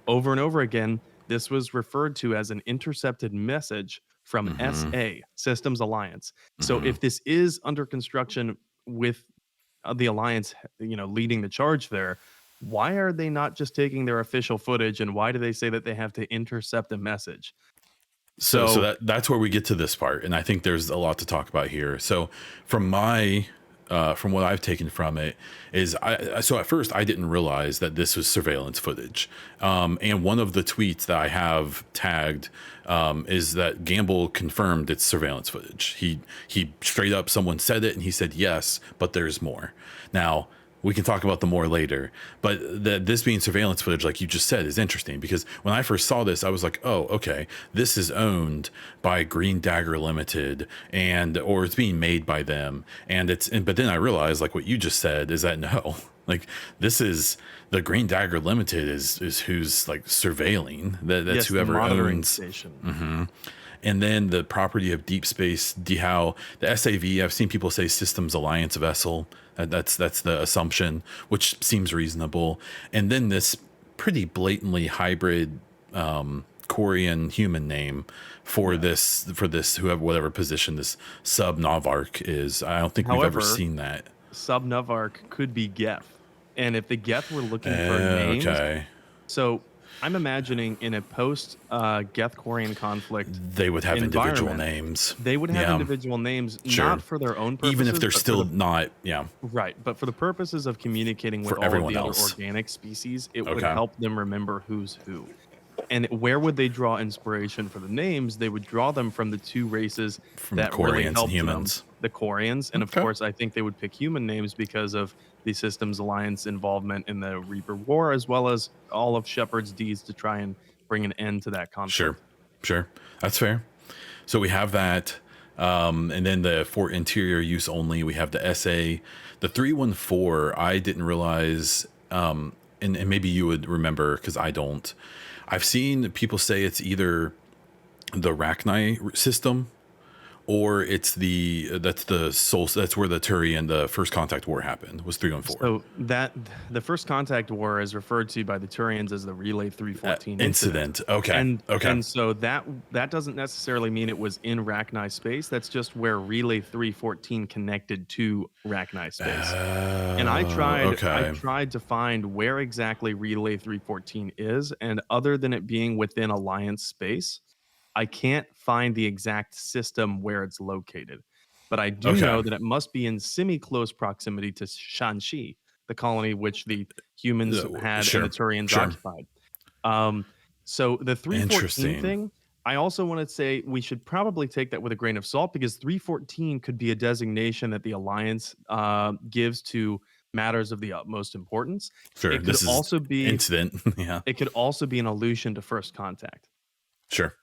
over and over again, this was referred to as an intercepted message from SA, Systems Alliance. So if this is under construction with the Alliance, leading the charge there, why are they not just taking their official footage, and why do they say that they have to intercept a message? So that's where we get to this part, and I think there's a lot to talk about here. So from what I've taken from it is so at first I didn't realize that this was surveillance footage. And one of the tweets that I have tagged is that Gamble confirmed it's surveillance footage. He straight up, someone said it and he said, yes, but there's more. Now, we can talk about the more later, but this being surveillance footage, like you just said, is interesting because when I first saw this, I was like, oh, okay, this is owned by Green Dagger Limited or it's being made by them. But then I realized, like what you just said, is that no, like this is the Green Dagger Limited is who's like surveilling that's Yes, the whoever monitoring owns. station. And then the property of Deep Space DHAL, the SAV, I've seen people say Systems Alliance vessel. That's the assumption, which seems reasonable. And then this pretty blatantly hybrid Gethcorian human name for Yeah. this whoever whatever position this sub Novark is. I don't think we've ever However, seen that. Sub Navark could be Geth, and if the Geth were looking for names, Okay, so I'm imagining in a post Geth Quarian conflict they would have individual environment, names. they would have Yeah, individual names, sure. not for their own Even if purposes, they're but for still the not, yeah, right, but for the purposes of communicating with for all of everyone the other else. organic species, it would Okay, help them remember who's who. And where would they draw inspiration for the names? They would draw them from the two races from the that really Corlians and helped them, humans. the Quarians. And of Okay, course, I think they would pick human names because of the Systems Alliance involvement in the Reaper War, as well as all of Shepard's deeds to try and bring an end to that sure, conflict. sure, that's fair. So we have that. And then for interior use only, we have the SA, the 314. I didn't realize, and maybe you would remember because I don't. I've seen people say it's either the Rachni system or it's that's the soul. That's where the Turian, the first contact war happened. Was 314 So that the first contact war is referred to by the Turians as the Relay 314 incident. incident. Okay, And okay. and so that doesn't necessarily mean it was in Rachni space. That's just where Relay 314 connected to Rachni space. And I Okay, tried to find where exactly Relay 314 is, and other than it being within Alliance space, I can't find the exact system where it's located. But I do okay. know that it must be in semi-close proximity to Shanxi, the colony which the humans had and the Sure, Turians sure. occupied. Um, so the 314 Interesting. thing, I also want to say we should probably take that with a grain of salt because 314 could be a designation that the Alliance gives to matters of the utmost importance. Sure. It could This is also be incident. Yeah. it could also be an allusion to first contact. Sure.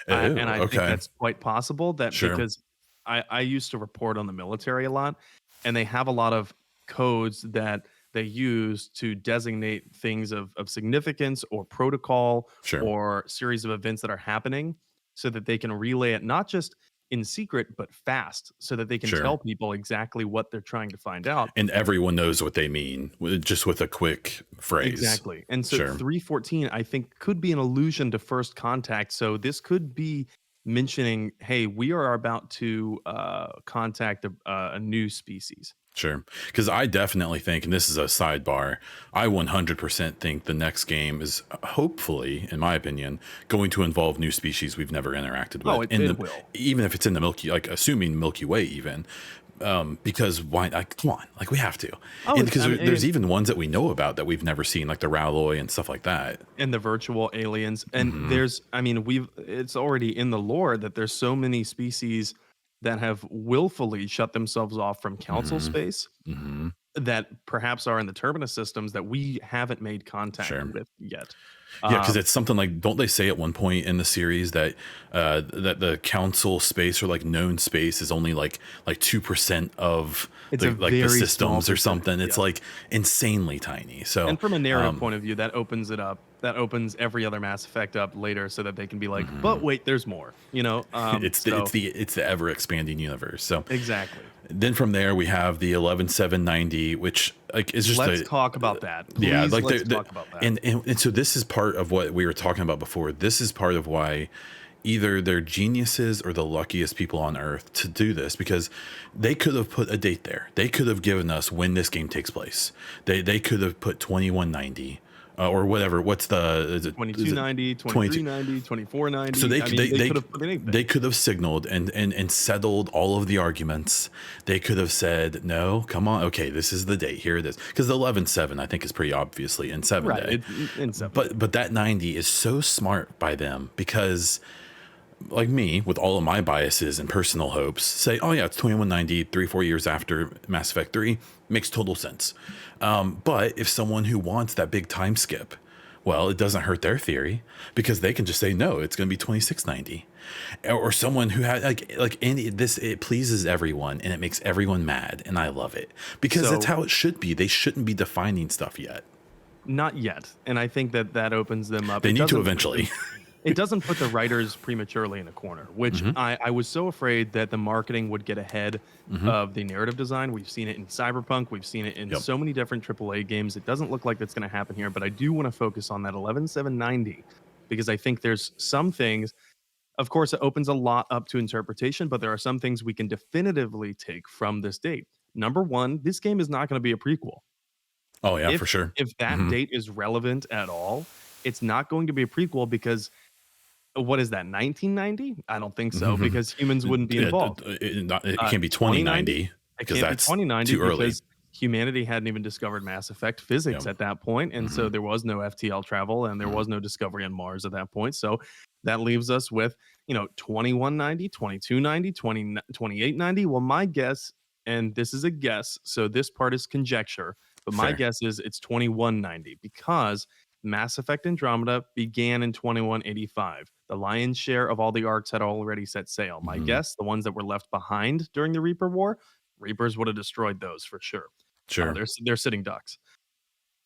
And Oh, I think okay. that's quite possible that Sure. because I used to report on the military a lot, and they have a lot of codes that they use to designate things of significance or protocol Sure. or series of events that are happening so that they can relay it not just in secret but fast so that they can Sure. tell people exactly what they're trying to find out. And everyone knows what they mean just with a quick phrase. Exactly. And so Sure. 314, I think, could be an allusion to first contact. So this could be mentioning, hey, we are about to contact a new species. Sure. Because I definitely think, and this is a sidebar, I 100% think the next game is hopefully, in my opinion, going to involve new species we've never interacted Oh, with in it the, will. even if it's in the Milky, like assuming Milky Way even. Because why? Like, come on, like we have to, Oh, and it's, because I mean, there's even ones that we know about that we've never seen, like the Ralloy and stuff like that. and the virtual aliens. And Hmm. there's, I mean, it's already in the lore that there's so many species that have willfully shut themselves off from council Hmm. space Hmm. that perhaps are in the Terminus systems that we haven't made contact Sure. with yet. Yeah, because Um, it's something like, don't they say at one point in the series that that the council space or like known space is only like 2% of it's a the very small systems or percentage. something? It's Yeah. like insanely tiny. So And from a narrative um, point of view, that opens it up. That opens every other Mass Effect up later, so that they can be like, mhm. "But wait, there's more." You know. So It's the ever expanding universe. So exactly. then from there we have the 11790, which like is just Let's a talk about that. yeah, Please, like let's talk about that. and so this is part of what we were talking about before. This is part of why either they're geniuses or the luckiest people on earth to do this, because they could have put a date there. They could have given us when this game takes place. They could have put 2190 or whatever. What's the is it 2290, 22? 2390, 2490. So I mean, they could have put anything. they could have signaled and settled all of the arguments. They could have said, no, come on, okay, this is the date. Here it is. Because the 11/7 I think is pretty obviously in 7 Right. day. In seven. But that 90 is so smart by them because like me, with all of my biases and personal hopes, say, oh yeah, it's 2190, 3-4 years after Mass Effect 3, makes total sense. But if someone who wants that big time skip, well, it doesn't hurt their theory because they can just say no, it's going to be 2690. Or someone who had like any this, it pleases everyone and it makes everyone mad, and I love it because that's So how it should be. They shouldn't be defining stuff yet. not yet, and I think that opens them up. They It need to doesn't. eventually. It doesn't put the writers prematurely in a corner, which Hmm. I was so afraid that the marketing would get ahead Hmm. of the narrative design. We've seen it in Cyberpunk. We've seen it in Yep. so many different AAA games. It doesn't look like that's going to happen here, but I do want to focus on that 11790 because I think there's some things, of course, it opens a lot up to interpretation, but there are some things we can definitively take from this date. Number one, this game is not going to be a prequel. Oh yeah, If for sure. if that Hmm. date is relevant at all, it's not going to be a prequel because what is that, 1990? I don't think so, because humans wouldn't be involved. It can't be 2090? 2090 It because can't be that's 2090 too early. because humanity hadn't even discovered Mass Effect physics Yeah. at that point, and so Hmm. there was no FTL travel, and there was no discovery on Mars at that point. So that leaves us with, 2190, 2290, 2890. Well, my guess, and this is a guess, so this part is conjecture, but my Fair. guess is it's 2190 because Mass Effect Andromeda began in 2185. The lion's share of all the arcs had already set sail. My Mhm. guess, the ones that were left behind during the Reaper War, Reapers would have destroyed those for sure. Sure. They're sitting ducks.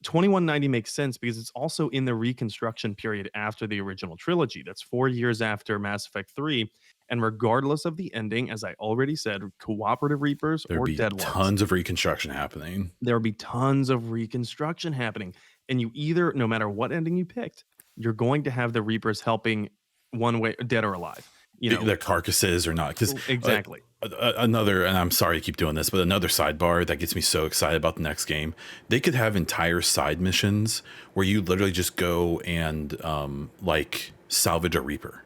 2190 makes sense because it's also in the reconstruction period after the original trilogy. That's 4 years after Mass Effect 3. And regardless of the ending, as I already said, cooperative Reapers There'd or be dead ones, tons of reconstruction happening. there would be tons of reconstruction happening. And you either, no matter what ending you picked, you're going to have the Reapers helping one way, dead or alive. Their carcasses or not. Because Exactly. another, and I'm sorry to keep doing this, but another sidebar that gets me so excited about the next game, they could have entire side missions where you literally just go and like salvage a Reaper.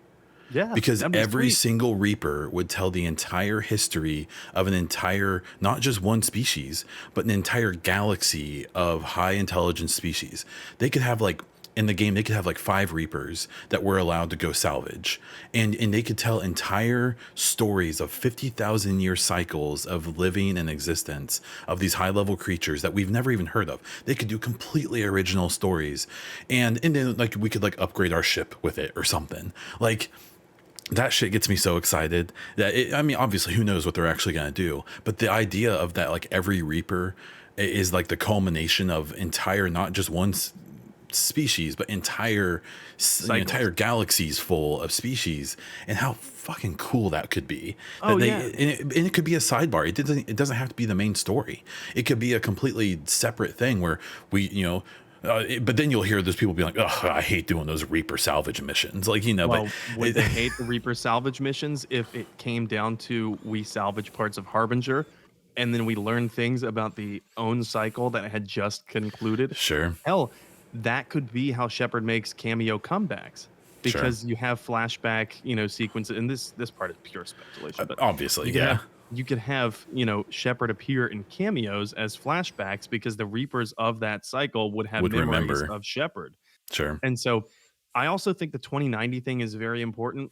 Yeah. Because that'd be every sweet. single Reaper would tell the entire history of an entire, not just one species, but an entire galaxy of high intelligence species. They could have like, in the game, they could have like 5 Reapers that were allowed to go salvage. And they could tell entire stories of 50,000 year cycles of living and existence of these high level creatures that we've never even heard of. They could do completely original stories. And then like we could like upgrade our ship with it or something. Like, that shit gets me so excited that I mean, obviously who knows what they're actually going to do, but the idea of that, like every Reaper is like the culmination of entire, not just one species, but entire galaxies full of species, and how fucking cool that could be. Oh, yeah. And it could be a sidebar. It doesn't have to be the main story. It could be a completely separate thing where we, but then you'll hear those people be like, "Oh, I hate doing those Reaper salvage missions." Like, Well, but would they hate the Reaper salvage missions if it came down to we salvage parts of Harbinger and then we learn things about the own cycle that had just concluded? sure, Hell, that could be how Shepard makes cameo comebacks because you have flashback, sequences, and this part is pure speculation. But obviously, you could yeah, have, you could have, Shepard appear in cameos as flashbacks because the Reapers of that cycle would have Would memories remember. of Shepard. sure. And so I also think the 2090 thing is very important.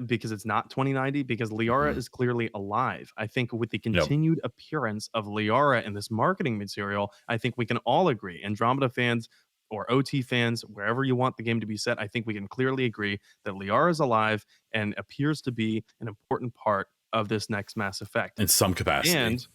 Because it's not 2090, because Liara Mhm. is clearly alive. I think with the continued appearance of Liara in this marketing material, I think we can all agree, Andromeda fans or OT fans, wherever you want the game to be set, I think we can clearly agree that Liara is alive and appears to be an important part of this next Mass Effect. In some capacity. And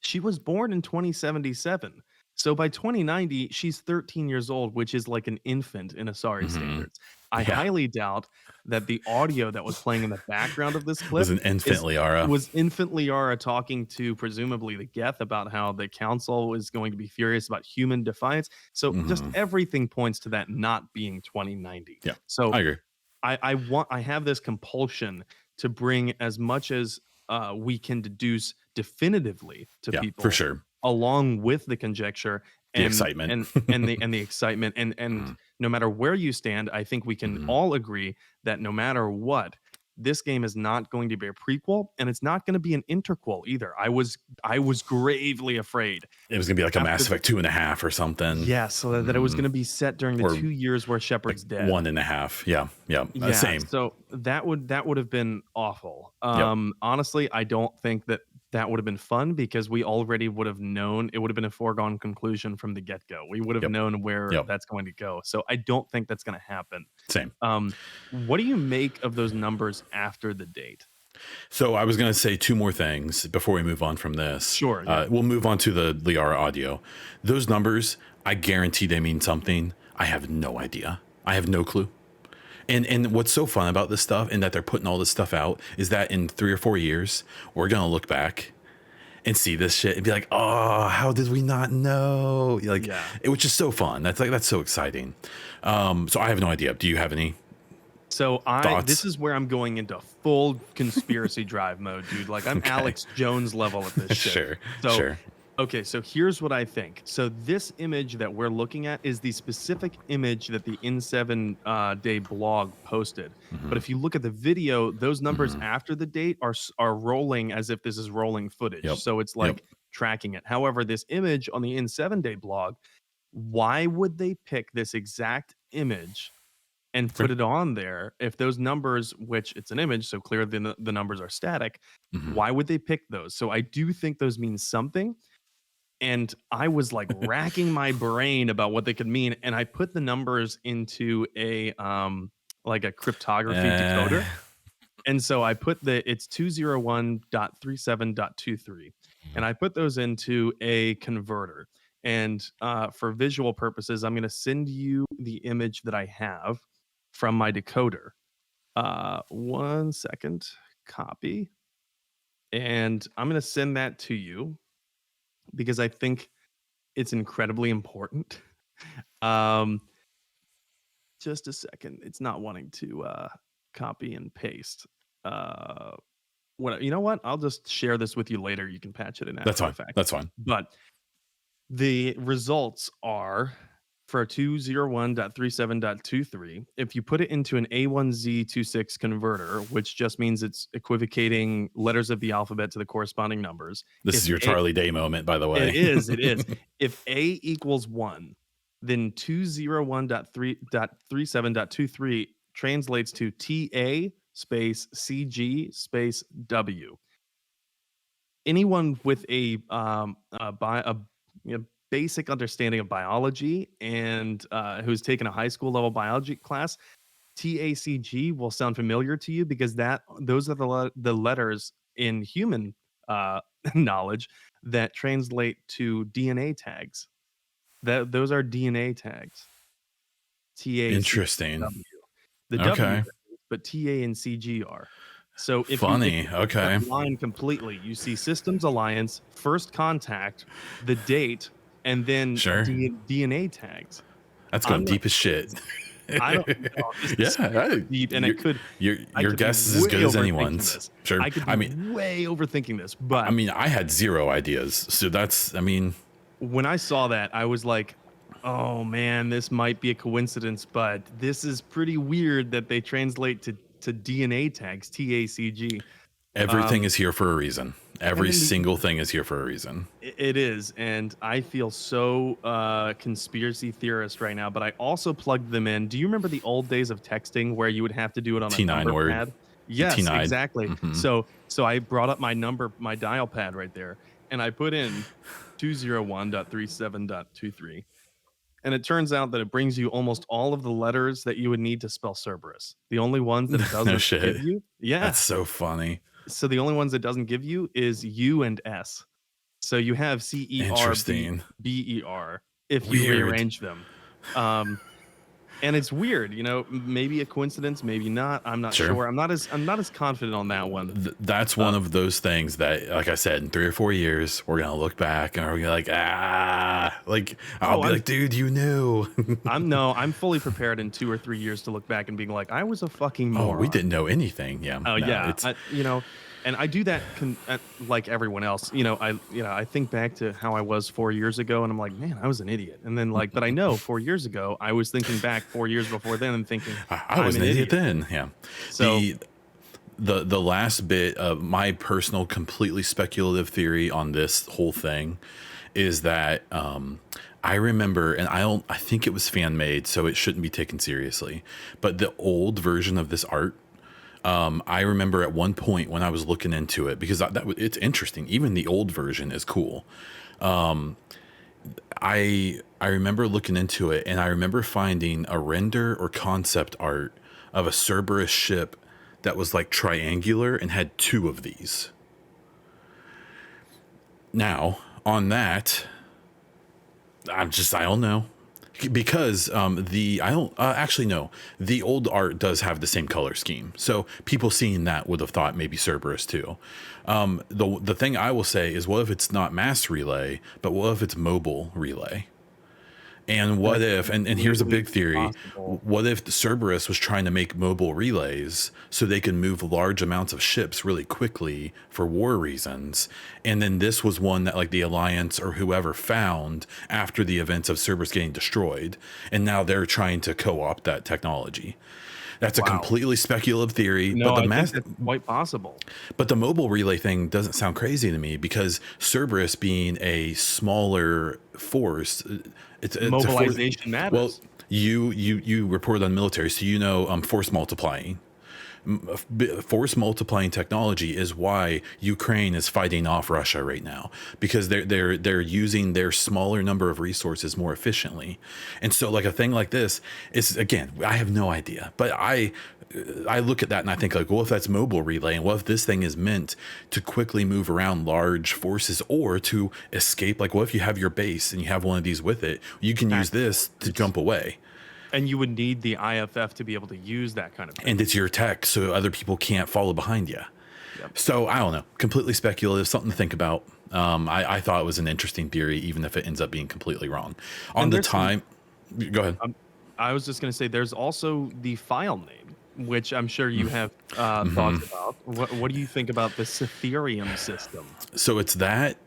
she was born in 2077. So by 2090, she's 13 years old, which is like an infant in Asari Mhm. standards. I Yeah. highly doubt that the audio that was playing in the background of this clip was an infant Liara. was infant Liara talking to presumably the Geth about how the council is going to be furious about human defiance. So just Mhm. everything points to that not being 2090. Yeah, So I agree. I have this compulsion to bring as much as we can deduce definitively to Yeah, people for sure. along with the conjecture The and excitement. and the excitement and Mhm. no matter where you stand, I think we can Mhm. all agree that no matter what, this game is not going to be a prequel and it's not going to be an interquel either. I was gravely afraid. It was gonna be like a After Mass the- Effect 2.5 or something. Yeah, so that it was Mhm. going to be set during the Or 2 years where Shepard's dead. 1.5. Yeah. Yeah, Same. so that would have been awful. Yep. Honestly, I don't think that would have been fun because we already would have known it would have been a foregone conclusion from the get-go. We would have Yep. known where Yep. that's going to go. So I don't think that's going to happen. Same. What do you make of those numbers after the date? So I was going to say 2 more things before we move on from this. Sure, yeah. We'll move on to the Liara audio. Those numbers, I guarantee they mean something. I have no idea. I have no clue. And what's so fun about this stuff and that they're putting all this stuff out is that in 3 or 4 years, we're going to look back and see this shit and be like, oh, how did we not know? Like, Yeah. it was just so fun. That's so exciting. So I have no idea. Do you have any So this thoughts? is where I'm going into full conspiracy drive mode, dude. Like I'm Okay. Alex Jones level at this shit. Sure. So Sure. okay, so here's what I think. So this image that we're looking at is the specific image that the N7 day blog posted. But Hmm. if you look at the video, those numbers Hmm. after the date are rolling as if this is rolling footage. Yep. So it's Yep. like tracking it. However, this image on the N7 day blog, why would they pick this exact image and put it on there if those numbers, which it's an image, so clearly the numbers are static, Hmm. why would they pick those? So I do think those mean something. And I was like racking my brain about what they could mean. And I put the numbers into a like a cryptography Uh, decoder. And so I put it's 201.37.23. And I put those into a converter. And for visual purposes, I'm going to send you the image that I have from my decoder. 1 second, copy. And I'm going to send that to you because I think it's incredibly important. Um, just a second. It's not wanting to copy and paste. You know what? I'll just share this with you later. You can patch it in that's after fine. effects. That's fine. But the results are for 201.37.23. If you put it into an A1Z26 converter, which just means it's equivocating letters of the alphabet to the corresponding numbers. This If is your Charlie Day moment, by the way. It is. It is. If A equals 1, then 201.37.23 translates to TA space CG space W. Anyone with a basic understanding of biology and who's taken a high school level biology class, TACG will sound familiar to you because those are the letters in human knowledge that translate to DNA tags. Those are DNA tags. TACW. Interesting. The W, Okay. but TA and CG are. So if Funny. you Okay. line completely, you see Systems Alliance, first contact, the date, and then Sure. DNA tags. That's going I'm not deep as shit. I don't know. This is Yeah. super deep, and Your, it could. your, I your could be guess is as way good as overthinking anyone's. this. Sure. I could be way overthinking this, but I had zero ideas. So when I saw that, I was like, "Oh man, this might be a coincidence, but this is pretty weird that they translate to DNA tags, TACG." everything is here for a reason. Every and then single thing is here for a reason. It is, and I feel so conspiracy theorist right now. But I also plugged them in. Do you remember the old days of texting where you would have to do it on a T9 number word. pad? Yes, T9. exactly. Mhm. So I brought up my dial pad right there, and I put in 201.37.23. And it turns out that it brings you almost all of the letters that you would need to spell Cerberus. The only ones that it No doesn't shit. give you, yeah. That's so funny. So the only ones it doesn't give you is U and S. So you have Interesting. CERBER if you Weird. rearrange them. And it's weird, maybe a coincidence, maybe not. I'm not Sure. sure. I'm not as confident on that one. That's one of those things that, like I said, in 3 or 4 years, we're gonna look back and we're gonna like, I'll be like, dude, you knew. I'm fully prepared in 2 or 3 years to look back and being like, I was a fucking moron. Oh, we didn't know anything. Yeah. Oh No, yeah, it's- and I do that like everyone else. I think back to how I was 4 years ago, and I'm like, man, I was an idiot. And then but I know 4 years ago, I was thinking back 4 years before then and thinking, I was an idiot then. Yeah. So The last bit of my personal, completely speculative theory on this whole thing is that I remember, and I think it was fan made, so it shouldn't be taken seriously. But the old version of this art, I remember at one point when I was looking into it, because it's interesting. Even the old version is cool. I remember looking into it, and I remember finding a render or concept art of a Cerberus ship that was like triangular and had 2 of these. Now, on that, I don't know. because the I don't actually no, the old art does have the same color scheme, so people seeing that would have thought maybe Cerberus too. The thing I will say is, what if it's not mass relay, but what if it's mobile relay? And what That's if, and here's a completely big theory, possible. what if Cerberus was trying to make mobile relays so they can move large amounts of ships really quickly for war reasons? And then this was one that like the Alliance or whoever found after the events of Cerberus getting destroyed. And now they're trying to co-opt that technology. That's a Wow. completely speculative theory, No, I think that's quite possible. but the mobile relay thing doesn't sound crazy to me because Cerberus being a smaller force, it's a force. Mobilization Well, matters. you reported on military, so you know force multiplying. Force multiplying technology is why Ukraine is fighting off Russia right now because they're using their smaller number of resources more efficiently, and so like a thing like this is again I have no idea, but I look at that and I think like, well, if that's mobile relay, and what if this thing is meant to quickly move around large forces or to escape? Like, what if you have your base and you have one of these with it? You can use this to jump away, And you would need the IFF to be able to use that kind of thing. and it's your tech, so other people can't follow behind you. Yep. So I don't know, completely speculative, something to think about. I thought it was an interesting theory, even if it ends up being completely wrong. On And the there's some, time, go ahead. I was just going to say there's also the file name, which I'm sure you have thoughts Mhm. about. What do you think about the Cytherium system? So it's that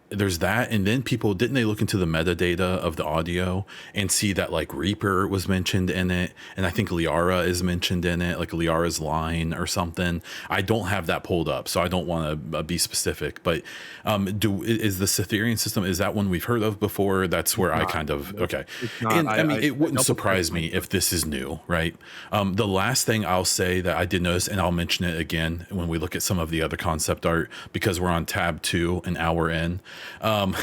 there's that, and then people didn't they look into the metadata of the audio and see that like Reaper was mentioned in it, and I think Liara is mentioned in it, like Liara's line or something. I don't have that pulled up, so I don't want to be specific. But is the Cytherian system, is that one we've heard of before? That's where I Not. kind of okay. It's not. And I mean, it I wouldn't double checked surprise my me if sources. this is new, right? The last thing I'll say that I did notice, and I'll mention it again when we look at some of the other concept art because we're on tab 2, an hour in. Um,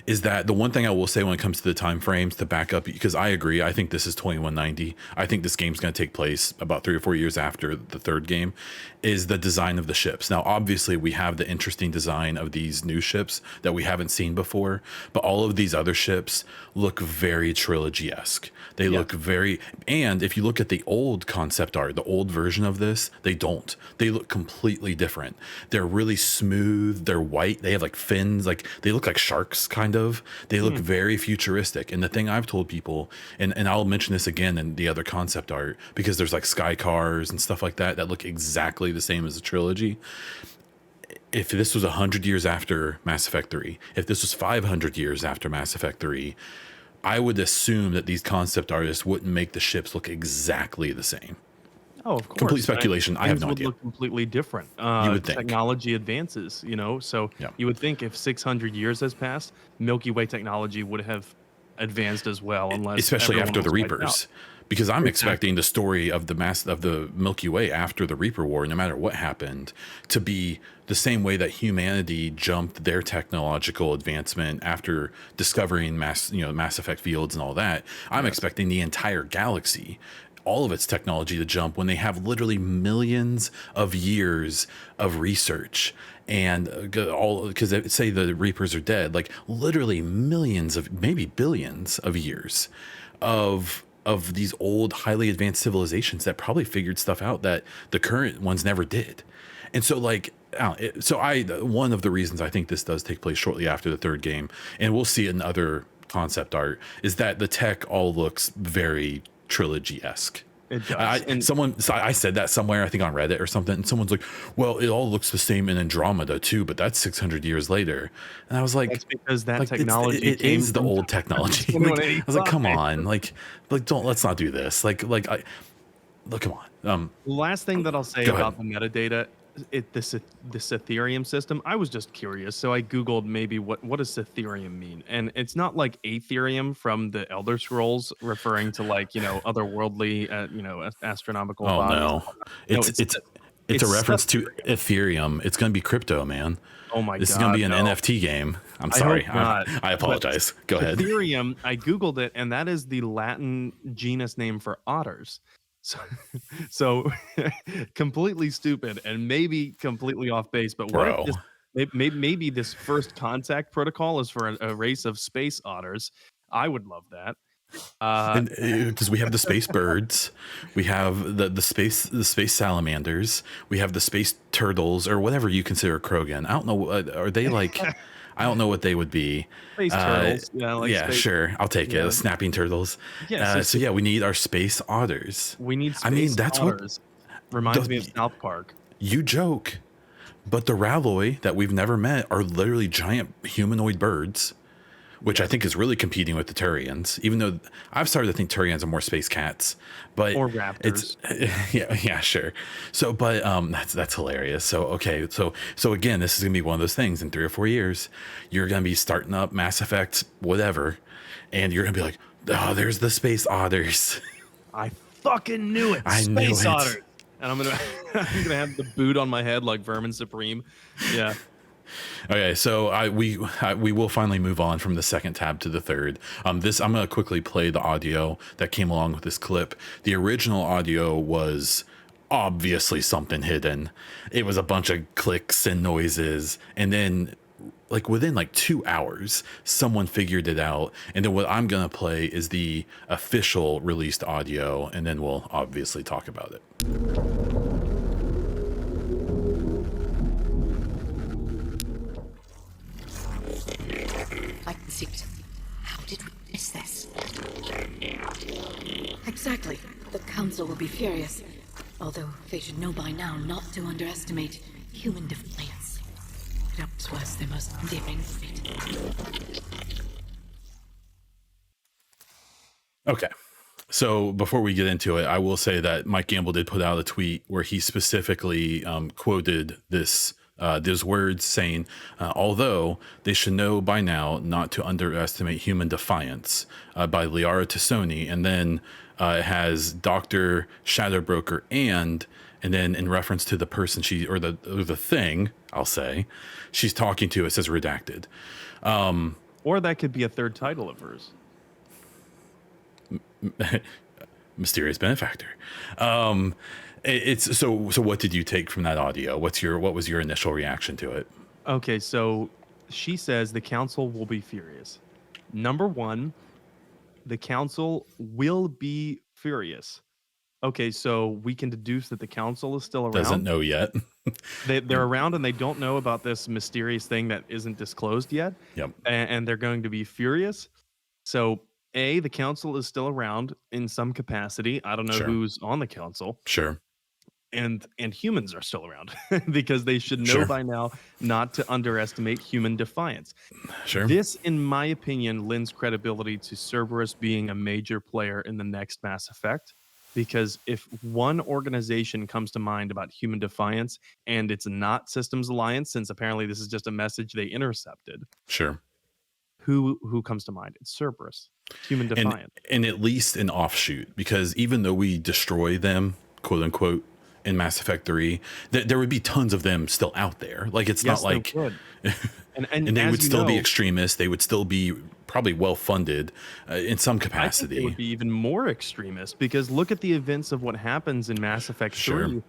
is that the one thing I will say when it comes to the time frames to back up, because I agree, I think this is 2190. I think this game's going to take place about 3 or 4 years after the third game, is the design of the ships. Now obviously we have the interesting design of these new ships that we haven't seen before, but all of these other ships look very trilogy-esque. They Yeah. look very, and if you look at the old concept art, the old version of this, they don't. They look completely different. They're really smooth. They're white. They have like fins, like they look like sharks, kind of. They look Hmm. very futuristic. And the thing I've told people, and I'll mention this again in the other concept art, because there's like sky cars and stuff like that that look exactly the same as the trilogy. If this was 100 years after Mass Effect 3, if this was 500 years after Mass Effect 3, I would assume that these concept artists wouldn't make the ships look exactly the same. Oh, of Complete course. speculation. I have Things no would idea. look completely different. You would think. Technology advances, so Yeah. you would think if 600 years has passed, Milky Way technology would have advanced as well, unless Especially everyone after the was wiped out. Reapers, because I'm Exactly. expecting the story of the Milky Way after the Reaper War, no matter what happened, to be the same way that humanity jumped their technological advancement after discovering Mass Effect fields and all that. I'm Yes. expecting the entire galaxy, all of its technology to jump when they have literally millions of years of research and all because say the Reapers are dead, like literally millions of maybe billions of years of these old highly advanced civilizations that probably figured stuff out that the current ones never did. And so like one of the reasons I think this does take place shortly after the third game, and we'll see it in other concept art, is that the tech all looks very trilogy-esque. It does. And I said that somewhere, I think on Reddit or something, and someone's like, well, it all looks the same in Andromeda too, but that's 600 years later. And I was that's like, because that like technology it came is the from old technology. Like, I was like, come 2185. on, like don't, let's not do this. Look, come on. Last thing that I'll say Go ahead. about the metadata, the Cytherium system. I was just curious, so I googled maybe what does Cytherium mean, and it's not like Aetherium from the Elder Scrolls, referring to like otherworldly, astronomical Oh bodies. no, No, it's a it's reference to Cytherium. Ethereum. It's going to be crypto, man. Oh my This is going to god, be an no! NFT game. I'm I hope sorry. not. I But apologize. Go ahead. Cytherium, I googled it, and that is the Latin genus name for otters. So, so completely stupid and maybe completely off base. But what if Bro. maybe this first contact protocol is for a race of space otters? I would love that. Uh, And because we have the space birds, we have the space salamanders, we have the space turtles or whatever you consider Krogan. I don't know. Are they like? I don't know what they would be. Space Uh, turtles, yeah, like yeah, space. sure, I'll take it. Yeah, The snapping turtles. yeah. So So yeah, we need our space otters. we need I mean, space that's what otters. Reminds me of South Park. you joke, but the Ralloi that we've never met are literally giant humanoid birds, which I Yes, think is really competing with the Turians, even though I've started to think Turians are more space cats, but or it's raptors. yeah, sure. So, but that's hilarious. So, okay, so again, this is gonna be one of those things in 3 or 4 years, you're gonna be starting up Mass Effect, whatever, and you're gonna be like, oh, there's the space otters. I fucking knew it. I knew Space it. otters. And I'm gonna I'm gonna have the boot on my head like Vermin Supreme. Yeah. Okay, so we will finally move on from the second tab to the third. This I'm gonna quickly play the audio that came along with this clip. The original audio was obviously something hidden. It was a bunch of clicks and noises, and then like within like 2 hours, someone figured it out. And then what I'm gonna play is the official released audio, and then we'll obviously talk about it. I can see it. How did we miss this? Exactly. The Council will be furious. Although they should know by now not to underestimate human defiance. Perhaps was their most endearing trait. Okay. So before we get into it, I will say that Mike Gamble did put out a tweet where he specifically quoted those words saying, although they should know by now not to underestimate human defiance by Liara Tassoni. And then it has Dr. Shadowbroker and then in reference to the person or the thing, I'll say, she's talking to, it says redacted. Or that could be a third title of hers. Mysterious benefactor. It's so what did you take from that audio? What was your initial reaction to it? Okay, so she says the council will be furious. Number one, the council will be furious. Okay, so we can deduce that the council is still around. Doesn't know yet. They're around and they don't know about this mysterious thing that isn't disclosed yet. Yep. And they're going to be furious. So, A, the council is still around in some capacity. I don't know Sure. who's on the council. Sure. And humans are still around because they should know Sure. by now not to underestimate human defiance. Sure. This, in my opinion, lends credibility to Cerberus being a major player in the next Mass Effect. Because if one organization comes to mind about human defiance and it's not Systems Alliance, since apparently this is just a message they intercepted, Sure. who comes to mind? It's Cerberus, human defiance. And at least an offshoot, because even though we destroy them, quote unquote, in Mass Effect 3, there would be tons of them still out there. Like it's Yes, not they like would. And and they as would you still be know, extremists. They would still be probably well funded in some I think it capacity. would be even more extremist because look at the events of what happens in Mass Effect 3. Sure.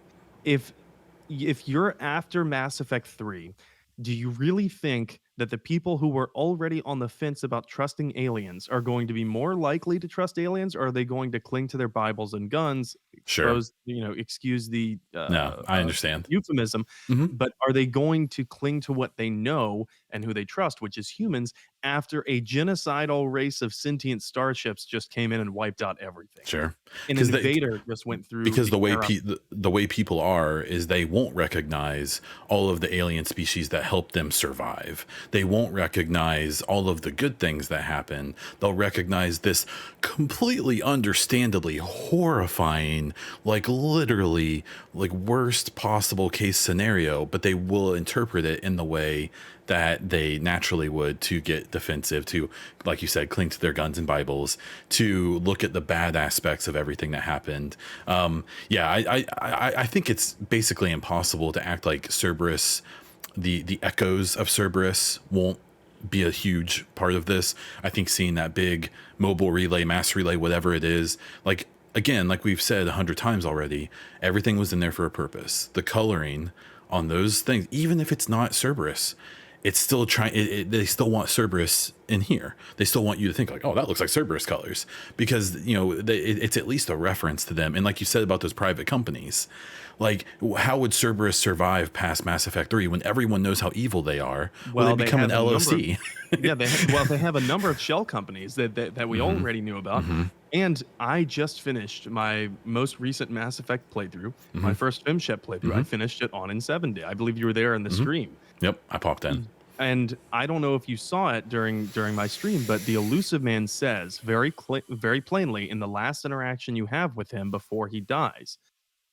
If you're after Mass Effect 3, do you really think that the people who were already on the fence about trusting aliens are going to be more likely to trust aliens, or are they going to cling to their Bibles and guns? Sure. Excuse the No, I understand. euphemism, Mhm. but are they going to cling to what they know and who they trust, which is humans, after a genocidal race of sentient starships just came in and wiped out everything? Sure. An 'Cause they- invader just went through Because the way era. the way people are is they won't recognize all of the alien species that helped them survive. They won't recognize all of the good things that happen. They'll recognize this completely understandably horrifying, like literally like worst possible case scenario, but they will interpret it in the way that they naturally would, to get defensive, to, like you said, cling to their guns and Bibles, to look at the bad aspects of everything that happened. I think it's basically impossible to act like Cerberus, the echoes of Cerberus won't be a huge part of this. I think seeing that big mobile relay, mass relay, whatever it is, like, again, like we've said 100 times already, everything was in there for a purpose. The coloring on those things, even if it's not Cerberus, it's still trying. They still want Cerberus in here. They still want you to think like, oh, that looks like Cerberus colors, because it's at least a reference to them. And like you said about those private companies, like how would Cerberus survive past Mass Effect 3 when everyone knows how evil they are? Well, they become an LLC. They have a number of shell companies that we already knew about. And I just finished my most recent Mass Effect playthrough, my first FemShep playthrough. I finished it on In7 Day. I believe you were there in the stream. Yep, I popped in. And I don't know if you saw it during my stream, but the Illusive Man says very plainly in the last interaction you have with him before he dies,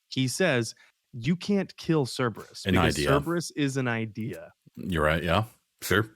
he says, you can't kill Cerberus because Cerberus is an idea. You're right. Yeah, sure.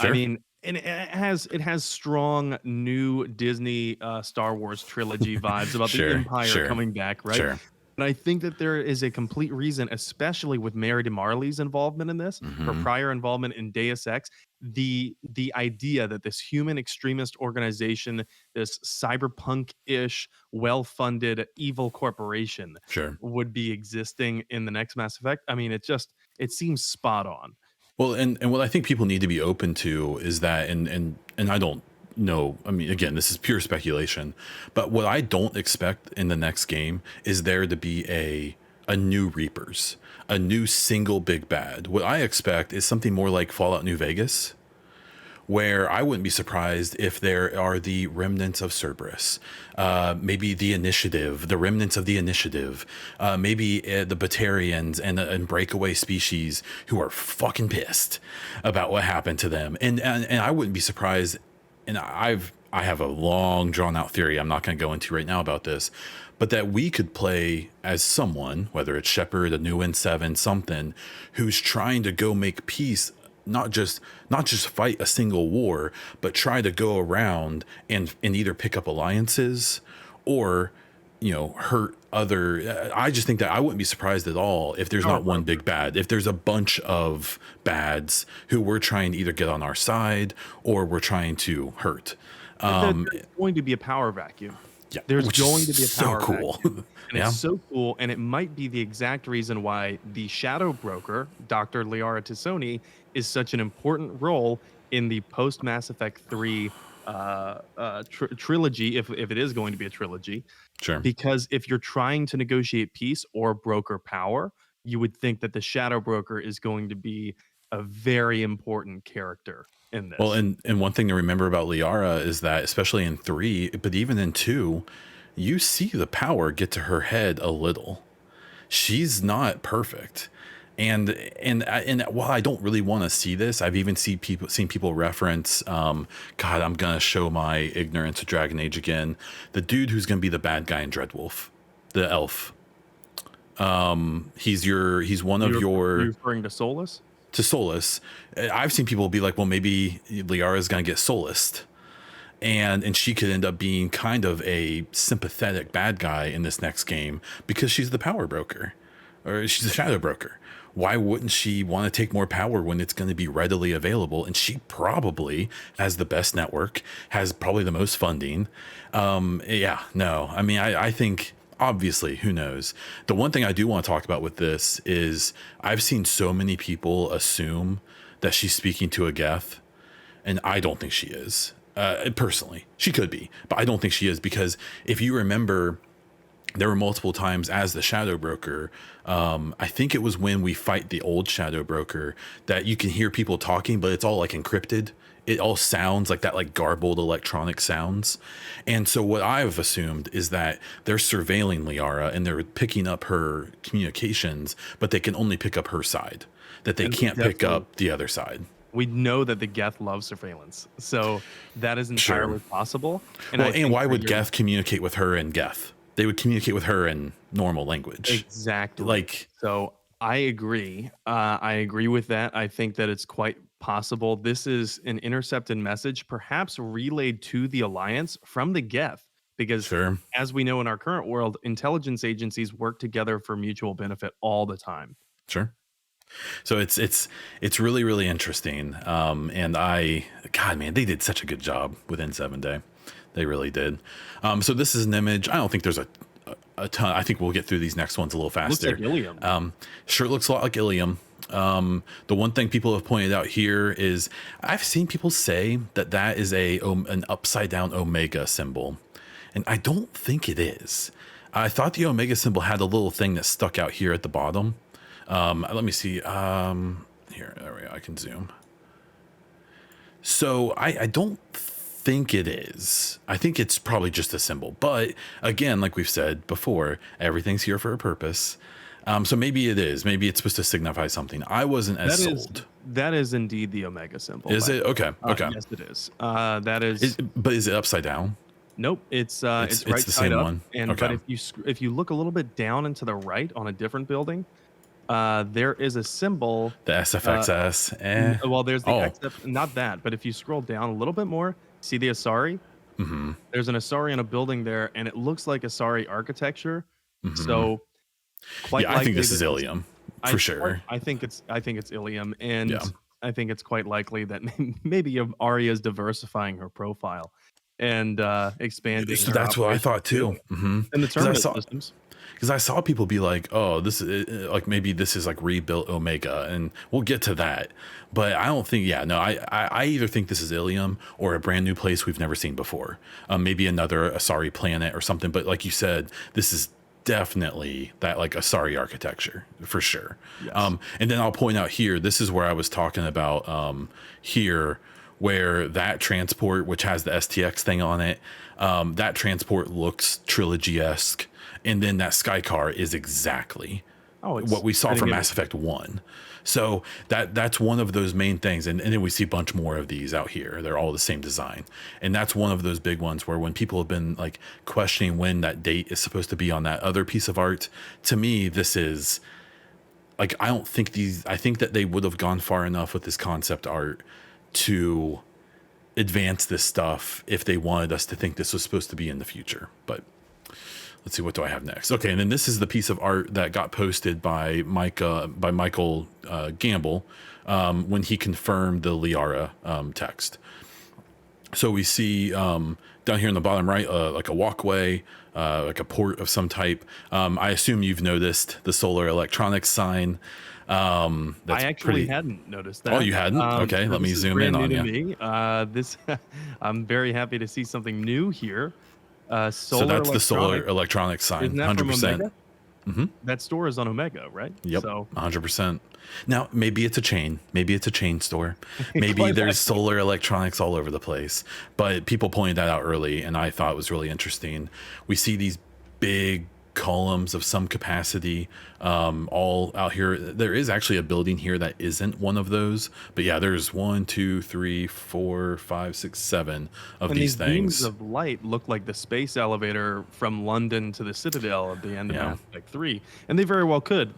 I mean, and it has strong new Disney Star Wars trilogy vibes about the Empire coming back, right? Sure. And I think that there is a complete reason, especially with Mary DeMarley's involvement in this, her prior involvement in Deus Ex, the idea that this human extremist organization, this cyberpunk-ish, well-funded evil corporation would be existing in the next Mass Effect. I mean, it seems spot on. Well, and what I think people need to be open to is that, and I don't know, I mean, again, this is pure speculation, but what I don't expect in the next game is there to be a new Reapers, a new single big bad. What I expect is something more like Fallout New Vegas, where I wouldn't be surprised if there are the remnants of Cerberus, maybe the Initiative, the remnants of the Initiative, maybe the Batarians and breakaway species who are fucking pissed about what happened to them. And I wouldn't be surprised, and I have a long drawn out theory I'm not going to go into right now about this, but that we could play as someone, whether it's Shepard, a new N7, something, who's trying to go make peace, not just fight a single war, but try to go around and either pick up alliances or, hurt other. I just think that I wouldn't be surprised at all if there's not one big bad, if there's a bunch of bads who we're trying to either get on our side or we're trying to hurt. There's going to be a power vacuum. Yeah, there's going to be a power cool. vacuum. And it's so cool, and it might be the exact reason why the Shadow Broker, Dr. Liara T'Soni, is such an important role in the post Mass Effect 3 trilogy, if it is going to be a trilogy. Sure. Because if you're trying to negotiate peace or broker power, you would think that the Shadow Broker is going to be a very important character in this. Well, and one thing to remember about Liara is that, especially in 3, but even in 2, you see the power get to her head a little. She's not perfect. And while I don't really want to see this, I've even seen people reference, God, I'm going to show my ignorance of Dragon Age again. The dude who's going to be the bad guy in Dreadwolf, the elf. He's one of your... Are you referring to Solus? To Solus. I've seen people be like, well, maybe Liara's going to get Solused. And she could end up being kind of a sympathetic bad guy in this next game because she's the power broker, or she's the shadow broker. Why wouldn't she want to take more power when it's going to be readily available? And she probably has the best network, has probably the most funding. I think, obviously, who knows? The one thing I do want to talk about with this is I've seen so many people assume that she's speaking to a Geth, and I don't think she is. Personally, she could be, but I don't think she is, because if you remember, there were multiple times as the Shadow Broker. I think it was when we fight the old Shadow Broker that you can hear people talking, but it's all like encrypted. It all sounds like that, like garbled electronic sounds. And so what I've assumed is that they're surveilling Liara and they're picking up her communications, but they can only pick up her side, that they can't pick up the other side. We know that the Geth loves surveillance, so that is entirely possible. And why would Geth communicate with her in Geth? They would communicate with her in normal language. Exactly. So I agree. I agree with that. I think that it's quite possible this is an intercepted message, perhaps relayed to the Alliance from the Geth, because as we know in our current world, intelligence agencies work together for mutual benefit all the time. Sure. So it's really, really interesting. And God, man, they did such a good job with N7 Day. They really did. So this is an image. I don't think there's a ton. I think we'll get through these next ones a little faster. Looks like Ilium. Sure looks a lot like Ilium. The one thing people have pointed out here is I've seen people say that that is an upside down Omega symbol, and I don't think it is. I thought the Omega symbol had a little thing that stuck out here at the bottom. Let me see. Here, there we go. I can zoom. So I don't think it is. I think it's probably just a symbol. But again, like we've said before, everything's here for a purpose. So maybe it is. Maybe it's supposed to signify something. I wasn't as sold. That is indeed the Omega symbol. Is it? Okay. Okay. Yes, it is. That is. But is it upside down? Nope. It's right the side same up. one. And Okay. but if you look a little bit down and to the right on a different building, there is a symbol. The SFXS. Well, there's the Oh. XF, not that, but if you scroll down a little bit more, see the Asari? Mm-hmm. There's an Asari in a building there, and it looks like Asari architecture. Mm-hmm. So, quite Yeah, I think this likely is that Ilium for sure. I think it's Ilium, and Yeah. I think it's quite likely that maybe Arya is diversifying her profile and expanding. So her that's what I operations thought too. Mm-hmm. And the 'Cause I terminus saw- systems. Because I saw people be like, "Oh, this is like maybe this is like rebuilt Omega," and we'll get to that. But I don't think, yeah, no, I either think this is Ilium or a brand new place we've never seen before. Maybe another Asari planet or something. But like you said, this is definitely that like Asari architecture for sure. Yes. And then I'll point out here, this is where I was talking about here, where that transport, which has the STX thing on it, that transport looks trilogy-esque. And then that Skycar is exactly It's what we saw from getting Mass Effect 1. So that's one of those main things. And then we see a bunch more of these out here. They're all the same design. And that's one of those big ones where when people have been like questioning when that date is supposed to be on that other piece of art, to me, this is like, I think that they would have gone far enough with this concept art to advance this stuff if they wanted us to think this was supposed to be in the future. But let's see, what do I have next? Okay, and then this is the piece of art that got posted by Michael Gamble when he confirmed the Liara text. So we see down here in the bottom right, like a walkway, like a port of some type. I assume you've noticed the solar electronics sign. That's I actually pretty. hadn't noticed that. Oh, you hadn't? Okay, let me this is zoom in brand on new you. to me. This, I'm very happy to see something new here. Solar So that's the solar Electronics. electronics sign, Isn't that from 100%. Omega? Mm-hmm. That store is on Omega, right? Yep, So 100%. Now, maybe it's a chain. Maybe it's a chain store. Maybe Quite there's solar electronics all over the place. But people pointed that out early, and I thought it was really interesting. We see these big columns of some capacity all out here. There is actually a building here that isn't one of those. But yeah, there's 1, 2, 3, 4, 5, 6, 7 of and these these beams things. of light look like the space elevator from London to the Citadel at the end of Yeah. Mass Effect 3, and they very well could.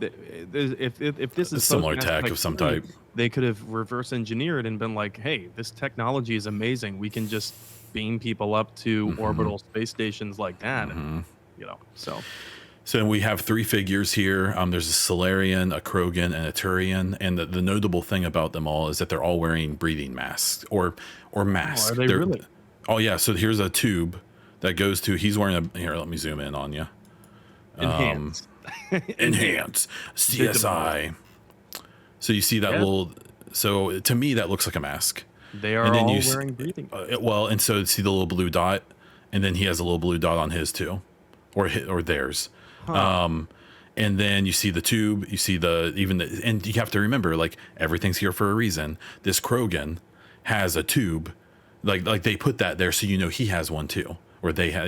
If this is Similar post-Mass tech Effect of some 3, type. they could have reverse engineered and been like, "Hey, this technology is amazing. We can just beam people up to Mm-hmm. orbital space stations like that." And, so So we have 3 figures here. There's a Solarian, a Krogan, and a Turian. And the notable thing about them all is that they're all wearing breathing masks or masks. are they really? Oh yeah. So here's a tube that goes to. He's wearing a. Here, let me zoom in on you. enhanced. Enhance CSI. So you see that Yeah. little. So to me, that looks like a mask. They are And then all you wearing breathing. Well, and so see the little blue dot, and then he has a little blue dot on his too, or theirs. And then you see the tube, you see and you have to remember, like, everything's here for a reason. This Krogan has a tube, like they put that there so he has one too, or they have,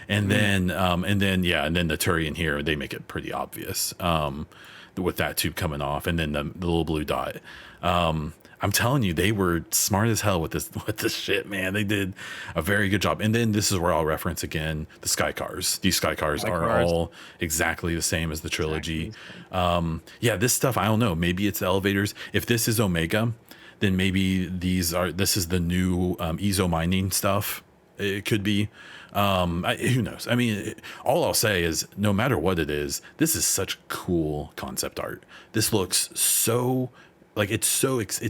and then the Turian here, they make it pretty obvious with that tube coming off, and then the little blue dot. I'm telling you, they were smart as hell with this shit, man. They did a very good job. And then this is where I'll reference again the Skykars. These Skykars are all exactly the same as the trilogy. Yeah, this stuff, I don't know. Maybe it's the elevators. If this is Omega, then maybe this is the new Ezo mining stuff. It could be. Who knows? I mean, all I'll say is, no matter what it is, this is such cool concept art. This looks so. Like it's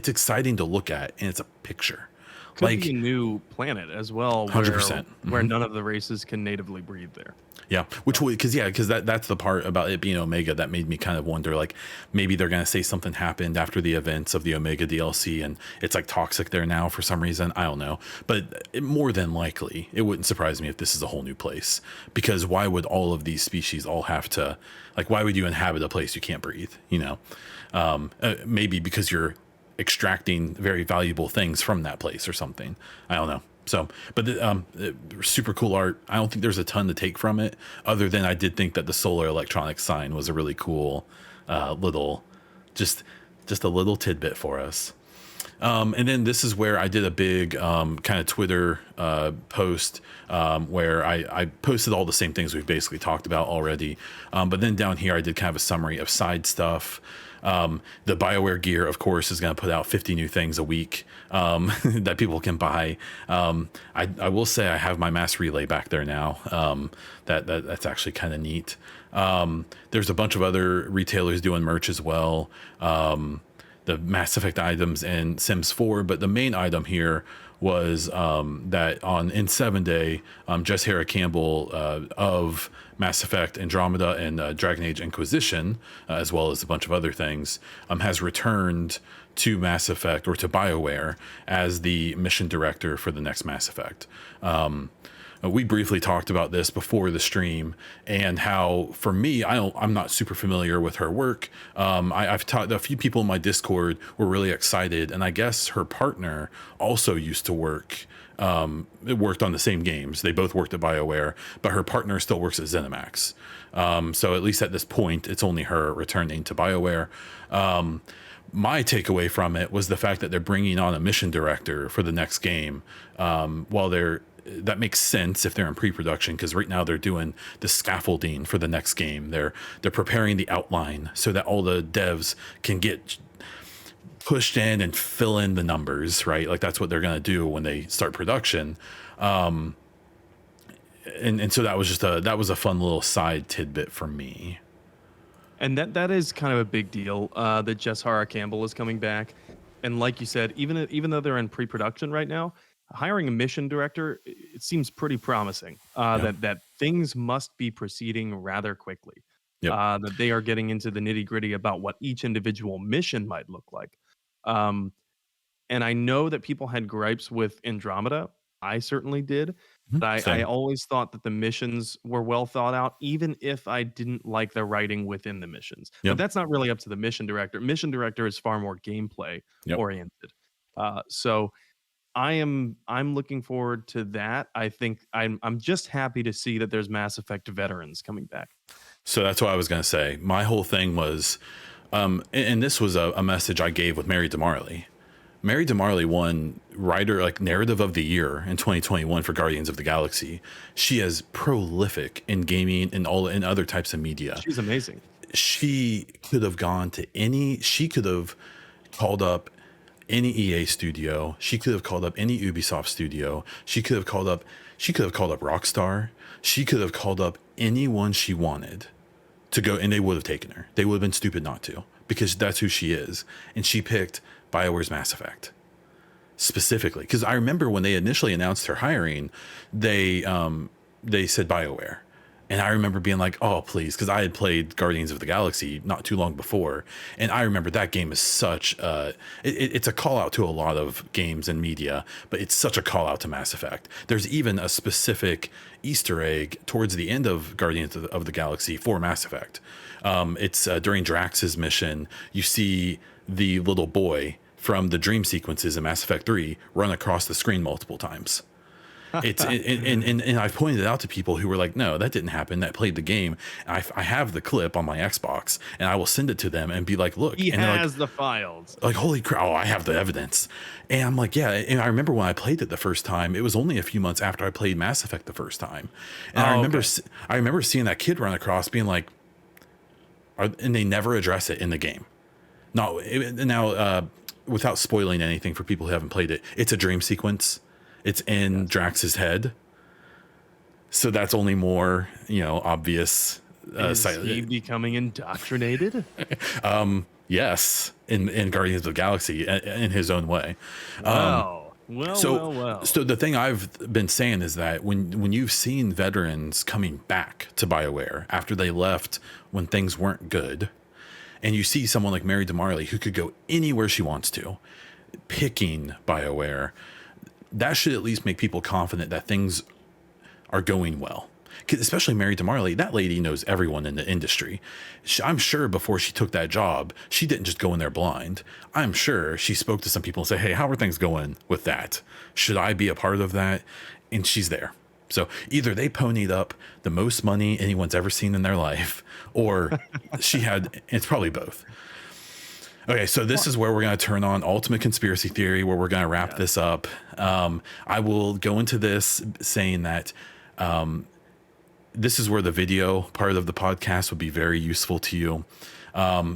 exciting to look at, and it's a picture. Could Like be a new planet as well, 100%. where none of the races can natively breed there. Yeah, because that's the part about it being Omega that made me kind of wonder, like maybe they're gonna say something happened after the events of the Omega DLC and it's like toxic there now for some reason. I don't know, but more than likely, it wouldn't surprise me if this is a whole new place. Because why would all of these species all have to, like, why would you inhabit a place you can't breathe? You know, maybe because you're extracting very valuable things from that place or something. I don't know. So, but super cool art. I don't think there's a ton to take from it, other than I did think that the Solar Electronics sign was a really cool little, just a little tidbit for us. And then this is where I did a big kind of Twitter post where I posted all the same things we've basically talked about already. But then down here, I did kind of a summary of side stuff. The BioWare gear, of course, is going to put out 50 new things a week that people can buy. I will say I have my Mass Relay back there now. That's actually kind of neat. There's a bunch of other retailers doing merch as well. The Mass Effect items in Sims 4, but the main item here was that in 7 Day, Jess Hera Campbell of Mass Effect Andromeda and Dragon Age Inquisition, as well as a bunch of other things, has returned to Mass Effect, or to BioWare, as the mission director for the next Mass Effect. We briefly talked about this before the stream, and how, for me, I'm not super familiar with her work. I've talked, a few people in my Discord were really excited, and I guess her partner also used to work. It worked on the same games. They both worked at BioWare, but her partner still works at ZeniMax. So at least at this point, it's only her returning to BioWare. My takeaway from it was the fact that they're bringing on a mission director for the next game, that makes sense if they're in pre-production, because right now they're doing the scaffolding for the next game. They're preparing the outline so that all the devs can get pushed in and fill in the numbers, right? Like that's what they're going to do when they start production. And so that was a fun little side tidbit for me. And that is kind of a big deal that Jess Hara Campbell is coming back. And like you said, even though they're in pre-production right now, hiring a mission director, it seems pretty promising. That things must be proceeding rather quickly. Yep. That they are getting into the nitty-gritty about what each individual mission might look like. And I know that people had gripes with Andromeda. I certainly did. But I always thought that the missions were well thought out, even if I didn't like the writing within the missions. Yep. But that's not really up to the mission director. Mission director is far more gameplay oriented. So I'm looking forward to that. I think I'm just happy to see that there's Mass Effect veterans coming back. So that's what I was going to say. My whole thing was, and this was a message I gave with Mary DeMarley. Mary DeMarley won Narrative of the Year in 2021 for Guardians of the Galaxy. She is prolific in gaming and in other types of media. She's amazing. She could have gone to she could have called up any EA studio. She could have called up any Ubisoft studio. She could have called up Rockstar. She could have called up anyone she wanted to go, and they would have taken her. They would have been stupid not to, because that's who she is. And she picked BioWare's Mass Effect specifically, because I remember when they initially announced her hiring, they said BioWare. And I remember being like, oh, please, because I had played Guardians of the Galaxy not too long before. And I remember that game is such it's a call out to a lot of games and media, but it's such a call out to Mass Effect. There's even a specific Easter egg towards the end of Guardians of the Galaxy for Mass Effect. It's during Drax's mission, you see the little boy from the dream sequences in Mass Effect 3 run across the screen multiple times. And I've pointed it out to people who were like, no, that didn't happen. That played the game. I have the clip on my Xbox, and I will send it to them and be like, look. He and has the files. Like, holy crap. Oh, I have the evidence. And I'm like, yeah. And I remember when I played it the first time, it was only a few months after I played Mass Effect the first time. And I remember seeing that kid run across being like, and they never address it in the game. Now, without spoiling anything for people who haven't played it, it's a dream sequence. It's in Drax's head. So that's only more, obvious. Is he becoming indoctrinated? Yes, in Guardians of the Galaxy in his own way. Wow. Well, So, well, well. so the thing I've been saying is that when you've seen veterans coming back to BioWare after they left when things weren't good, and you see someone like Mary DeMarley who could go anywhere she wants to, picking BioWare, that should at least make people confident that things are going well. 'Cause especially Mary DeMarley, that lady knows everyone in the industry. I'm sure before she took that job, she didn't just go in there blind. I'm sure she spoke to some people and said, hey, how are things going with that? Should I be a part of that? And she's there. So either they ponied up the most money anyone's ever seen in their life, or she had, it's probably both. Okay, so this is where we're going to turn on Ultimate Conspiracy Theory, where we're going to wrap this up. I will go into this saying that this is where the video part of the podcast would be very useful to you.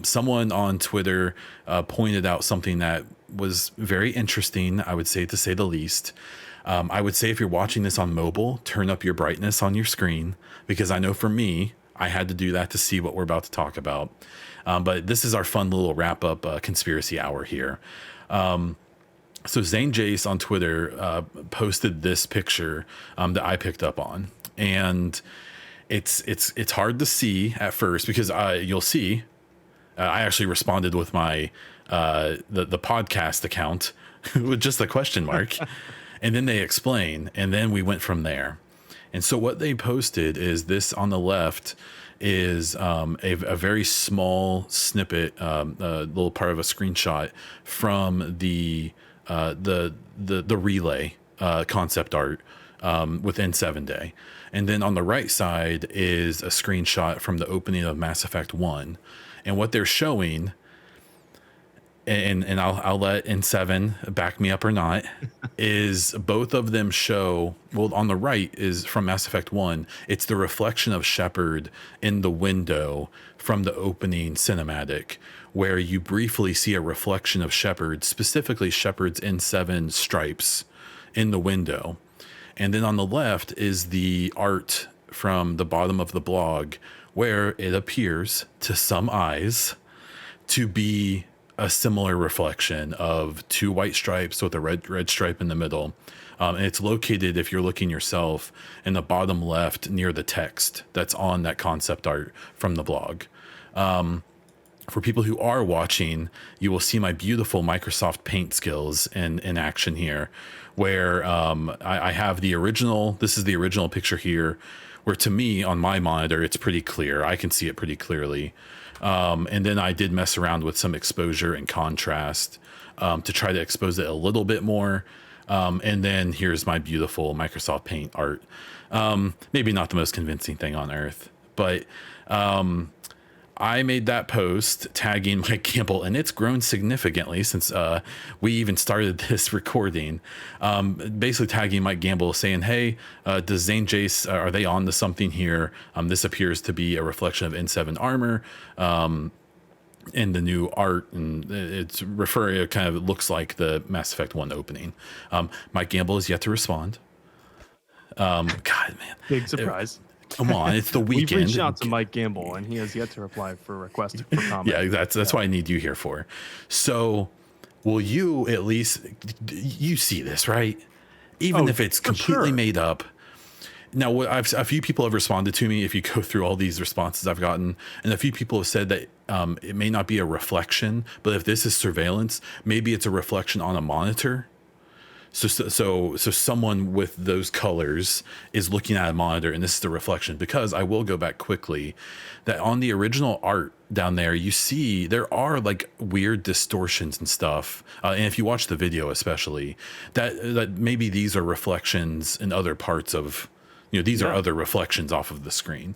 Someone on Twitter pointed out something that was very interesting, I would say, to say the least. I would say if you're watching this on mobile, turn up your brightness on your screen, because I know for me, I had to do that to see what we're about to talk about. But this is our fun little wrap up conspiracy hour here. So Zane Jace on Twitter posted this picture that I picked up on, and it's hard to see at first because you'll see I actually responded with my the podcast account with just a question mark, and then they explain, and then we went from there. And so what they posted is this on the left is a very small snippet, a little part of a screenshot from the relay concept art within 7 Day. And then on the right side is a screenshot from the opening of Mass Effect 1. And what they're showing, and I'll let N7 back me up or not, is both of them show, well, on the right is from Mass Effect 1. It's the reflection of Shepard in the window from the opening cinematic, where you briefly see a reflection of Shepard, specifically Shepard's N7 stripes in the window. And then on the left is the art from the bottom of the blog, where it appears to some eyes to be a similar reflection of two white stripes with a red stripe in the middle. And it's located, if you're looking yourself, in the bottom left near the text that's on that concept art from the blog. For people who are watching, you will see my beautiful Microsoft Paint skills in action here, where I have the original, this is the original picture here, where to me on my monitor, it's pretty clear. I can see it pretty clearly. And then I did mess around with some exposure and contrast to try to expose it a little bit more. And then here's my beautiful Microsoft Paint art. Maybe not the most convincing thing on earth, but I made that post tagging Mike Gamble, and it's grown significantly since we even started this recording. Basically tagging Mike Gamble saying, hey, does Zane Jace, are they on to something here? This appears to be a reflection of N7 armor in the new art, and it's referring, it kind of looks like the Mass Effect 1 opening. Mike Gamble is yet to respond. God, man. Big surprise. Come on, it's the weekend. We've reached out to Mike Gamble, and he has yet to reply for a request for comment. Yeah, that's why I need you here for. So, will you at least, you see this, right? Even if it's completely made up. Now, a few people have responded to me. If you go through all these responses I've gotten, and a few people have said that it may not be a reflection, but if this is surveillance, maybe it's a reflection on a monitor. So someone with those colors is looking at a monitor, and this is the reflection. Because I will go back quickly, that on the original art down there, you see there are like weird distortions and stuff. And if you watch the video, especially, that maybe these are reflections in other parts of, these are other reflections off of the screen.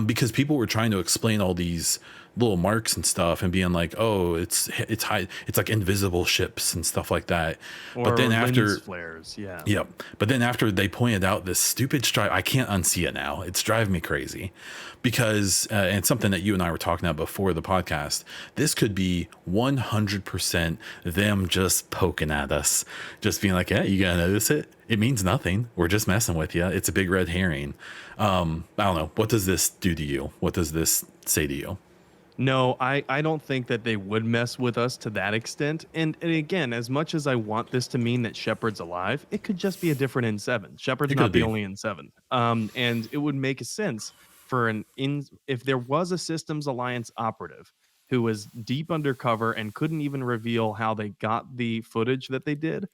Because people were trying to explain all these little marks and stuff and being like, oh, it's high, it's like invisible ships and stuff like that. Or but then after lens flares, but then after they pointed out this stupid stripe, I can't unsee it now. It's driving me crazy because and something that you and I were talking about before the podcast, this could be 100% them just poking at us, just being like, yeah, you gotta notice it. It means nothing. We're just messing with you. It's a big red herring. I don't know. What does this do to you? What does this say to you? No, I don't think that they would mess with us to that extent. And again, as much as I want this to mean that Shepard's alive, it could just be a different N7. Shepard's It could not the be. only N7. And it would make sense for an in if there was a Systems Alliance operative who was deep undercover and couldn't even reveal how they got the footage that they did,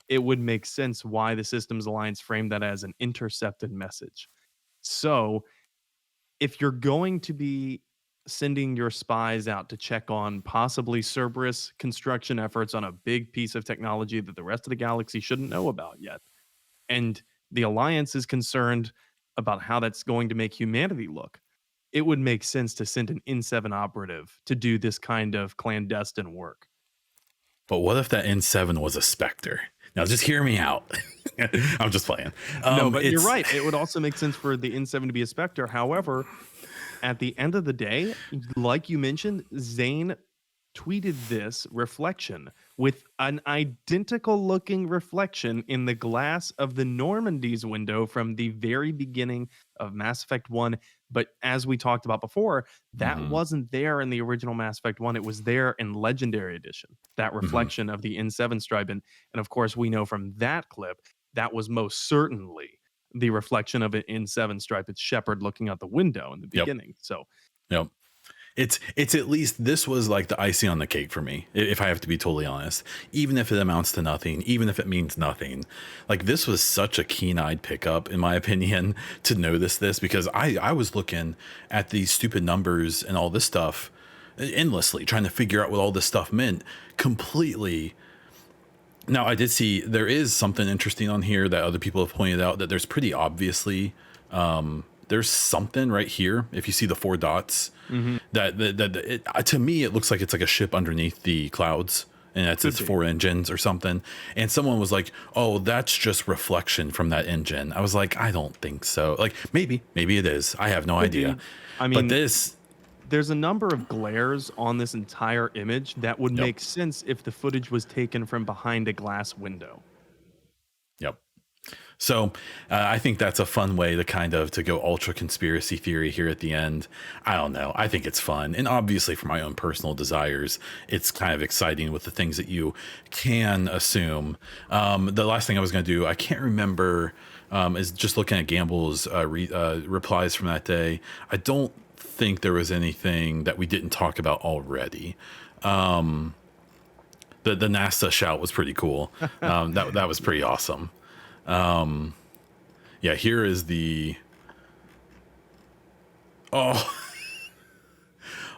it would make sense why the Systems Alliance framed that as an intercepted message. So if you're going to be sending your spies out to check on possibly Cerberus construction efforts on a big piece of technology that the rest of the galaxy shouldn't know about yet, and the Alliance is concerned about how that's going to make humanity look, it would make sense to send an N7 operative to do this kind of clandestine work. But what if that N7 was a Spectre? Now, just hear me out. I'm just playing. No, but you're right. It would also make sense for the N7 to be a Spectre. However, at the end of the day, like you mentioned, Zane tweeted this reflection with an identical looking reflection in the glass of the Normandy's window from the very beginning of Mass Effect 1. But as we talked about before, that wasn't there in the original Mass Effect 1. It was there in Legendary Edition, that reflection of the N7 stripe. And of course, we know from that clip, that was most certainly the reflection of an N7 stripe. It's Shepard looking out the window in the beginning. So, yep. It's at least, this was like the icing on the cake for me, if I have to be totally honest. Even if it amounts to nothing, even if it means nothing, like this was such a keen-eyed pickup, in my opinion, to notice this, because I was looking at these stupid numbers and all this stuff endlessly, trying to figure out what all this stuff meant completely. Now, I did see there is something interesting on here that other people have pointed out, that there's pretty obviously there's something right here. If you see the 4 dots, to me, it looks like it's like a ship underneath the clouds, and that's its 4 engines or something. And someone was like, "Oh, that's just reflection from that engine." I was like, "I don't think so." Like maybe it is. I have no idea. I mean, but there's a number of glares on this entire image that would make sense if the footage was taken from behind a glass window. Yep. So I think that's a fun way to kind of to go ultra conspiracy theory here at the end. I don't know. I think it's fun. And obviously for my own personal desires, it's kind of exciting with the things that you can assume. The last thing I was going to do, I can't remember, is just looking at Gamble's replies from that day. I don't think there was anything that we didn't talk about already. The NASA shout was pretty cool. That was pretty awesome. Yeah, here is the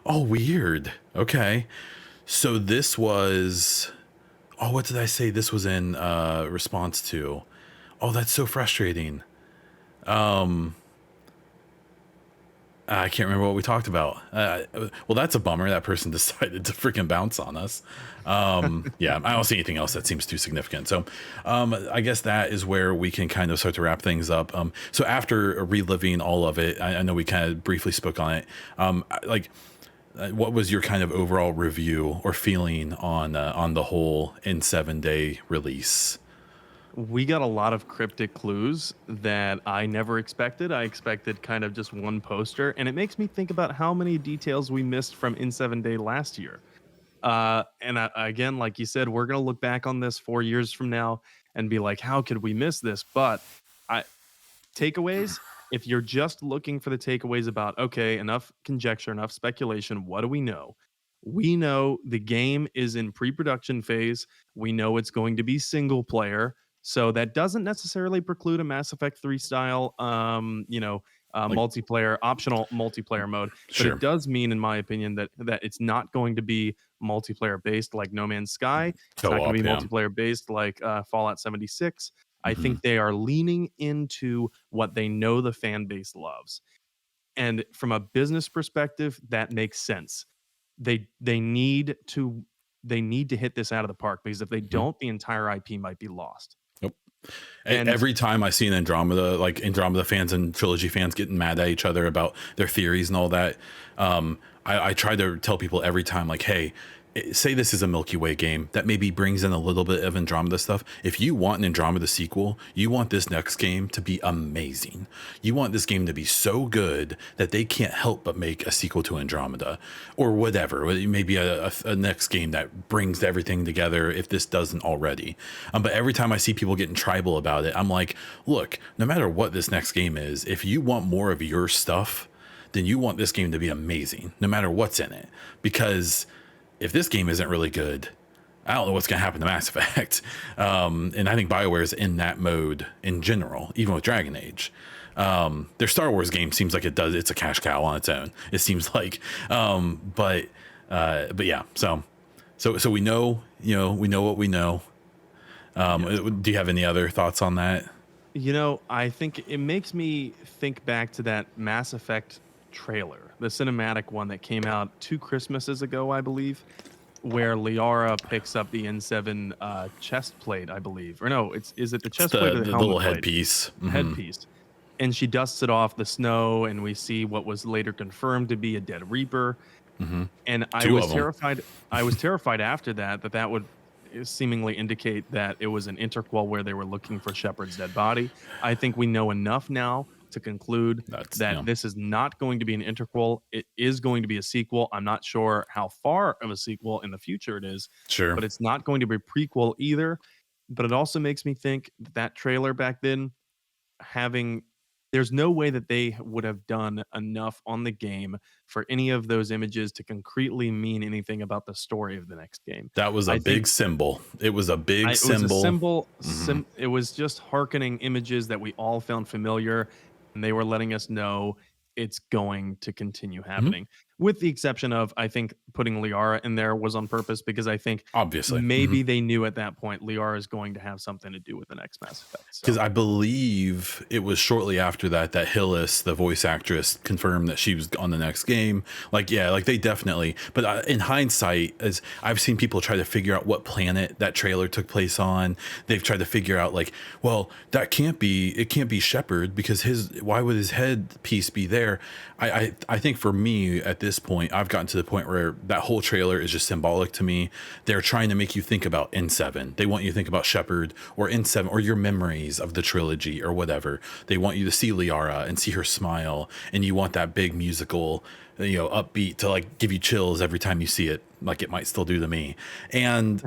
weird. Okay, so this was what did I say this was in response to? That's so frustrating. I can't remember what we talked about. Well, that's a bummer. That person decided to freaking bounce on us. Yeah, I don't see anything else that seems too significant. So I guess that is where we can kind of start to wrap things up. So after reliving all of it, I know we kind of briefly spoke on it. What was your kind of overall review or feeling on the whole N7 day release? We got a lot of cryptic clues that I never expected. I expected kind of just one poster, and it makes me think about how many details we missed from N7 Day last year. Again, like you said, we're going to look back on this 4 years from now and be like, how could we miss this? But takeaways, if you're just looking for the takeaways about, okay, enough conjecture, enough speculation, what do we know? We know the game is in pre-production phase. We know it's going to be single player. So that doesn't necessarily preclude a Mass Effect 3 style, multiplayer, optional multiplayer mode. But it does mean, in my opinion, that it's not going to be multiplayer based like No Man's Sky. It's not going to be multiplayer based like Fallout 76. I think they are leaning into what they know the fan base loves. And from a business perspective, that makes sense. They need to hit this out of the park, because if they don't, the entire IP might be lost. And every time I see an Andromeda, like Andromeda fans and Trilogy fans getting mad at each other about their theories and all that, I try to tell people every time, like, hey, say this is a Milky Way game that maybe brings in a little bit of Andromeda stuff. If you want an Andromeda sequel, you want this next game to be amazing. You want this game to be so good that they can't help but make a sequel to Andromeda or whatever. Maybe a next game that brings everything together if this doesn't already. But every time I see people getting tribal about it, I'm like, look, no matter what this next game is, if you want more of your stuff, then you want this game to be amazing, no matter what's in it. Because if this game isn't really good, I don't know what's going to happen to Mass Effect. And I think BioWare is in that mode in general, even with Dragon Age. Their Star Wars game seems like it's a cash cow on its own. It seems like, but yeah. So we know, we know what we know. Do you have any other thoughts on that? I think it makes me think back to that Mass Effect trailer, the cinematic one that came out 2 Christmases ago, I believe, where Liara picks up the N7 chest plate, I believe. Or no, is it the chest plate or the helmet little plate? headpiece? Mm-hmm. Headpiece. And she dusts it off the snow, and we see what was later confirmed to be a Dead Reaper. Mm-hmm. And I was terrified. I was terrified after that would seemingly indicate that it was an interquel where they were looking for Shepard's dead body. I think we know enough now to conclude that this is not going to be an interquel. It is going to be a sequel. I'm not sure how far of a sequel in the future it is. Sure. But it's not going to be a prequel either. But it also makes me think that trailer back then, there's no way that they would have done enough on the game for any of those images to concretely mean anything about the story of the next game. That was a big symbol. It was a big symbol. It was a symbol. Mm-hmm. It was just hearkening images that we all found familiar, and they were letting us know it's going to continue happening. With the exception of, I think, putting Liara in there was on purpose, because I think obviously maybe they knew at that point Liara is going to have something to do with the next Mass Effect. Because I believe it was shortly after that Hillis, the voice actress, confirmed that she was on the next game. They definitely. But in hindsight, as I've seen people try to figure out what planet that trailer took place on, they've tried to figure out it can't be Shepard, because why would his headpiece be there? I think for me at this point, I've gotten to the point where that whole trailer is just symbolic to me. They're trying to make you think about N7. They want you to think about Shepard or N7 or your memories of the trilogy or whatever. They want you to see Liara and see her smile, and you want that big musical, upbeat to give you chills every time you see it, like it might still do to me. And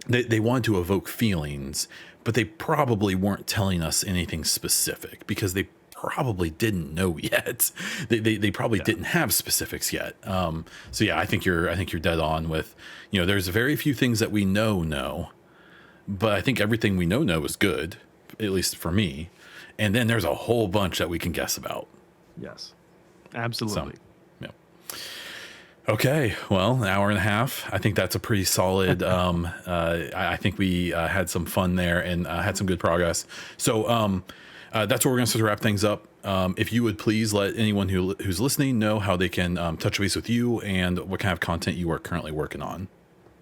they want to evoke feelings, but they probably weren't telling us anything specific because they probably didn't know yet. They probably didn't have specifics yet. I think you're dead on with, there's very few things that we know, but I think everything we know is good, at least for me. And then there's a whole bunch that we can guess about. Yes, absolutely. Okay, well, an hour and a half. I think that's a pretty solid. I think we had some fun there and had some good progress. So that's where we're going to start to wrap things up. If you would please let anyone who's listening know how they can touch base with you and what kind of content you are currently working on.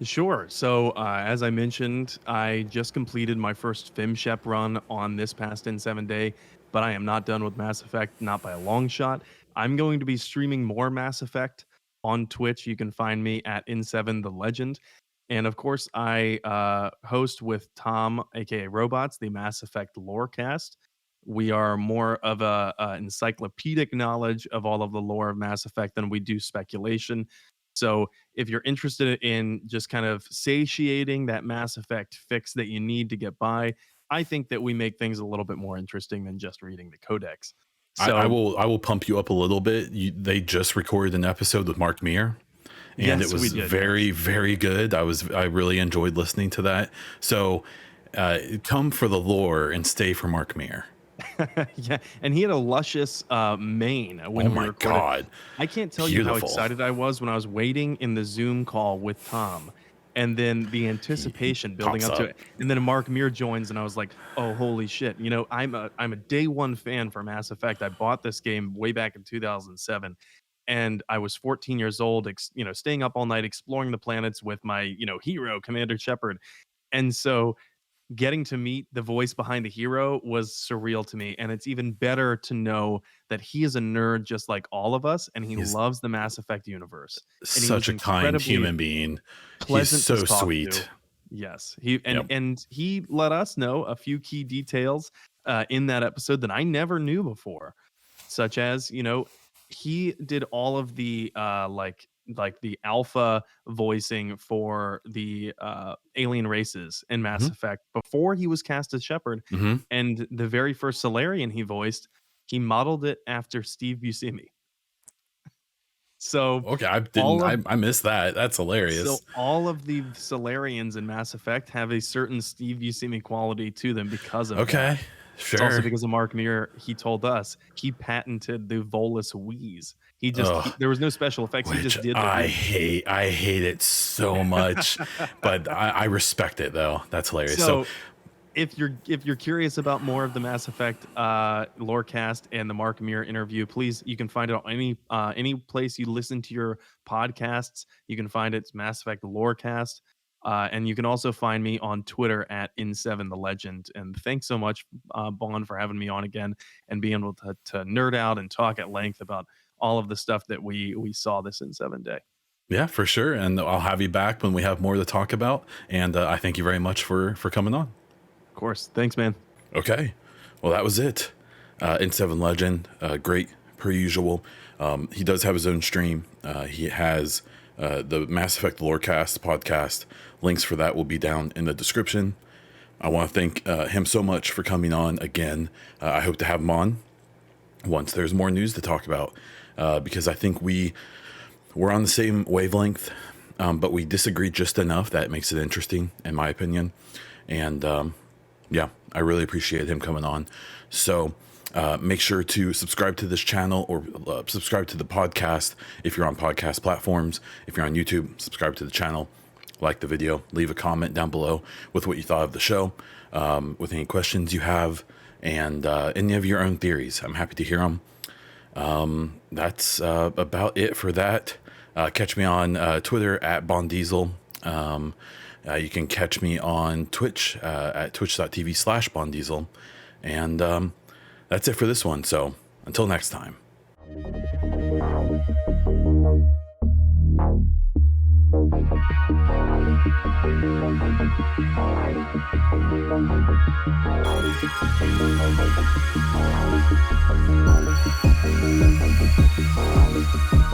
Sure. So as I mentioned, I just completed my first FemShep run on this past N7 day, but I am not done with Mass Effect, not by a long shot. I'm going to be streaming more Mass Effect on Twitch. You can find me at N7 The Legend. And of course, I host with Tom, aka Robots, the Mass Effect Lorecast. We are more of a encyclopedic knowledge of all of the lore of Mass Effect than we do speculation. So if you're interested in just kind of satiating that Mass Effect fix that you need to get by, I think that we make things a little bit more interesting than just reading the codex. So I will pump you up a little bit. They just recorded an episode with Mark Meer, and it was very, very good. I really enjoyed listening to that. So come for the lore and stay for Mark Meer. Yeah, and he had a luscious mane when we recorded. God. I can't tell you how excited I was when I was waiting in the Zoom call with Tom, and then the anticipation building up to it, and then Mark Meer joins, and I was like, "Oh, holy shit!" I'm a day one fan for Mass Effect. I bought this game way back in 2007, and I was 14 years old. Staying up all night exploring the planets with my hero Commander Shepard, and so getting to meet the voice behind the hero was surreal to me. And it's even better to know that he is a nerd just like all of us, and he He's loves the Mass Effect universe. And he such was a kind incredibly human being. He's pleasant so to talk sweet. to. Yes, he Yep. and he let us know a few key details in that episode that I never knew before, such as, you know, he did all of the like the alpha voicing for the alien races in Mass Mhm. Effect before he was cast as Shepard, hmm and the very first Solarian he voiced, he modeled it after Steve Buscemi. So Okay, I all didn't. of I missed that. That's hilarious. so all of the Solarians in Mass Effect have a certain Steve Buscemi quality to them because of Okay, that. It's also sure. because of Mark Muir. He told us he patented the Volus wheeze. Ugh. There was no special effects. He Which just did the I wheeze. hate. I hate it so much, but I respect it though. That's hilarious. So, So if you're curious about more of the Mass Effect lorecast and the Mark Muir interview, please, you can find it on any place you listen to your podcasts. You can find it, it's Mass Effect lorecast. And you can also find me on Twitter at In7 the Legend. And thanks so much, Bond, for having me on again and being able to nerd out and talk at length about all of the stuff that we saw this In7 day. yeah, for sure. And I'll have you back when we have more to talk about. And I thank you very much for coming on. Of course. Thanks, man. Okay, well that was it. In7 Legend, great per usual. He does have his own stream. He has the Mass Effect Lorecast podcast. Links for that will be down in the description. I want to thank him so much for coming on again. I hope to have him on once there's more news to talk about, because I think we're on the same wavelength, but we disagree just enough that it makes it interesting, in my opinion. And yeah, I really appreciate him coming on. So make sure to subscribe to this channel, or subscribe to the podcast if you're on podcast platforms. If you're on YouTube, subscribe to the channel, like the video, leave a comment down below with what you thought of the show, with any questions you have, and any of your own theories. I'm happy to hear them. That's about it for that. Catch me on Twitter at Bondiesel. You can catch me on Twitch at twitch.tv/Bondiesel. And that's it for this one. So until next time. Thank you.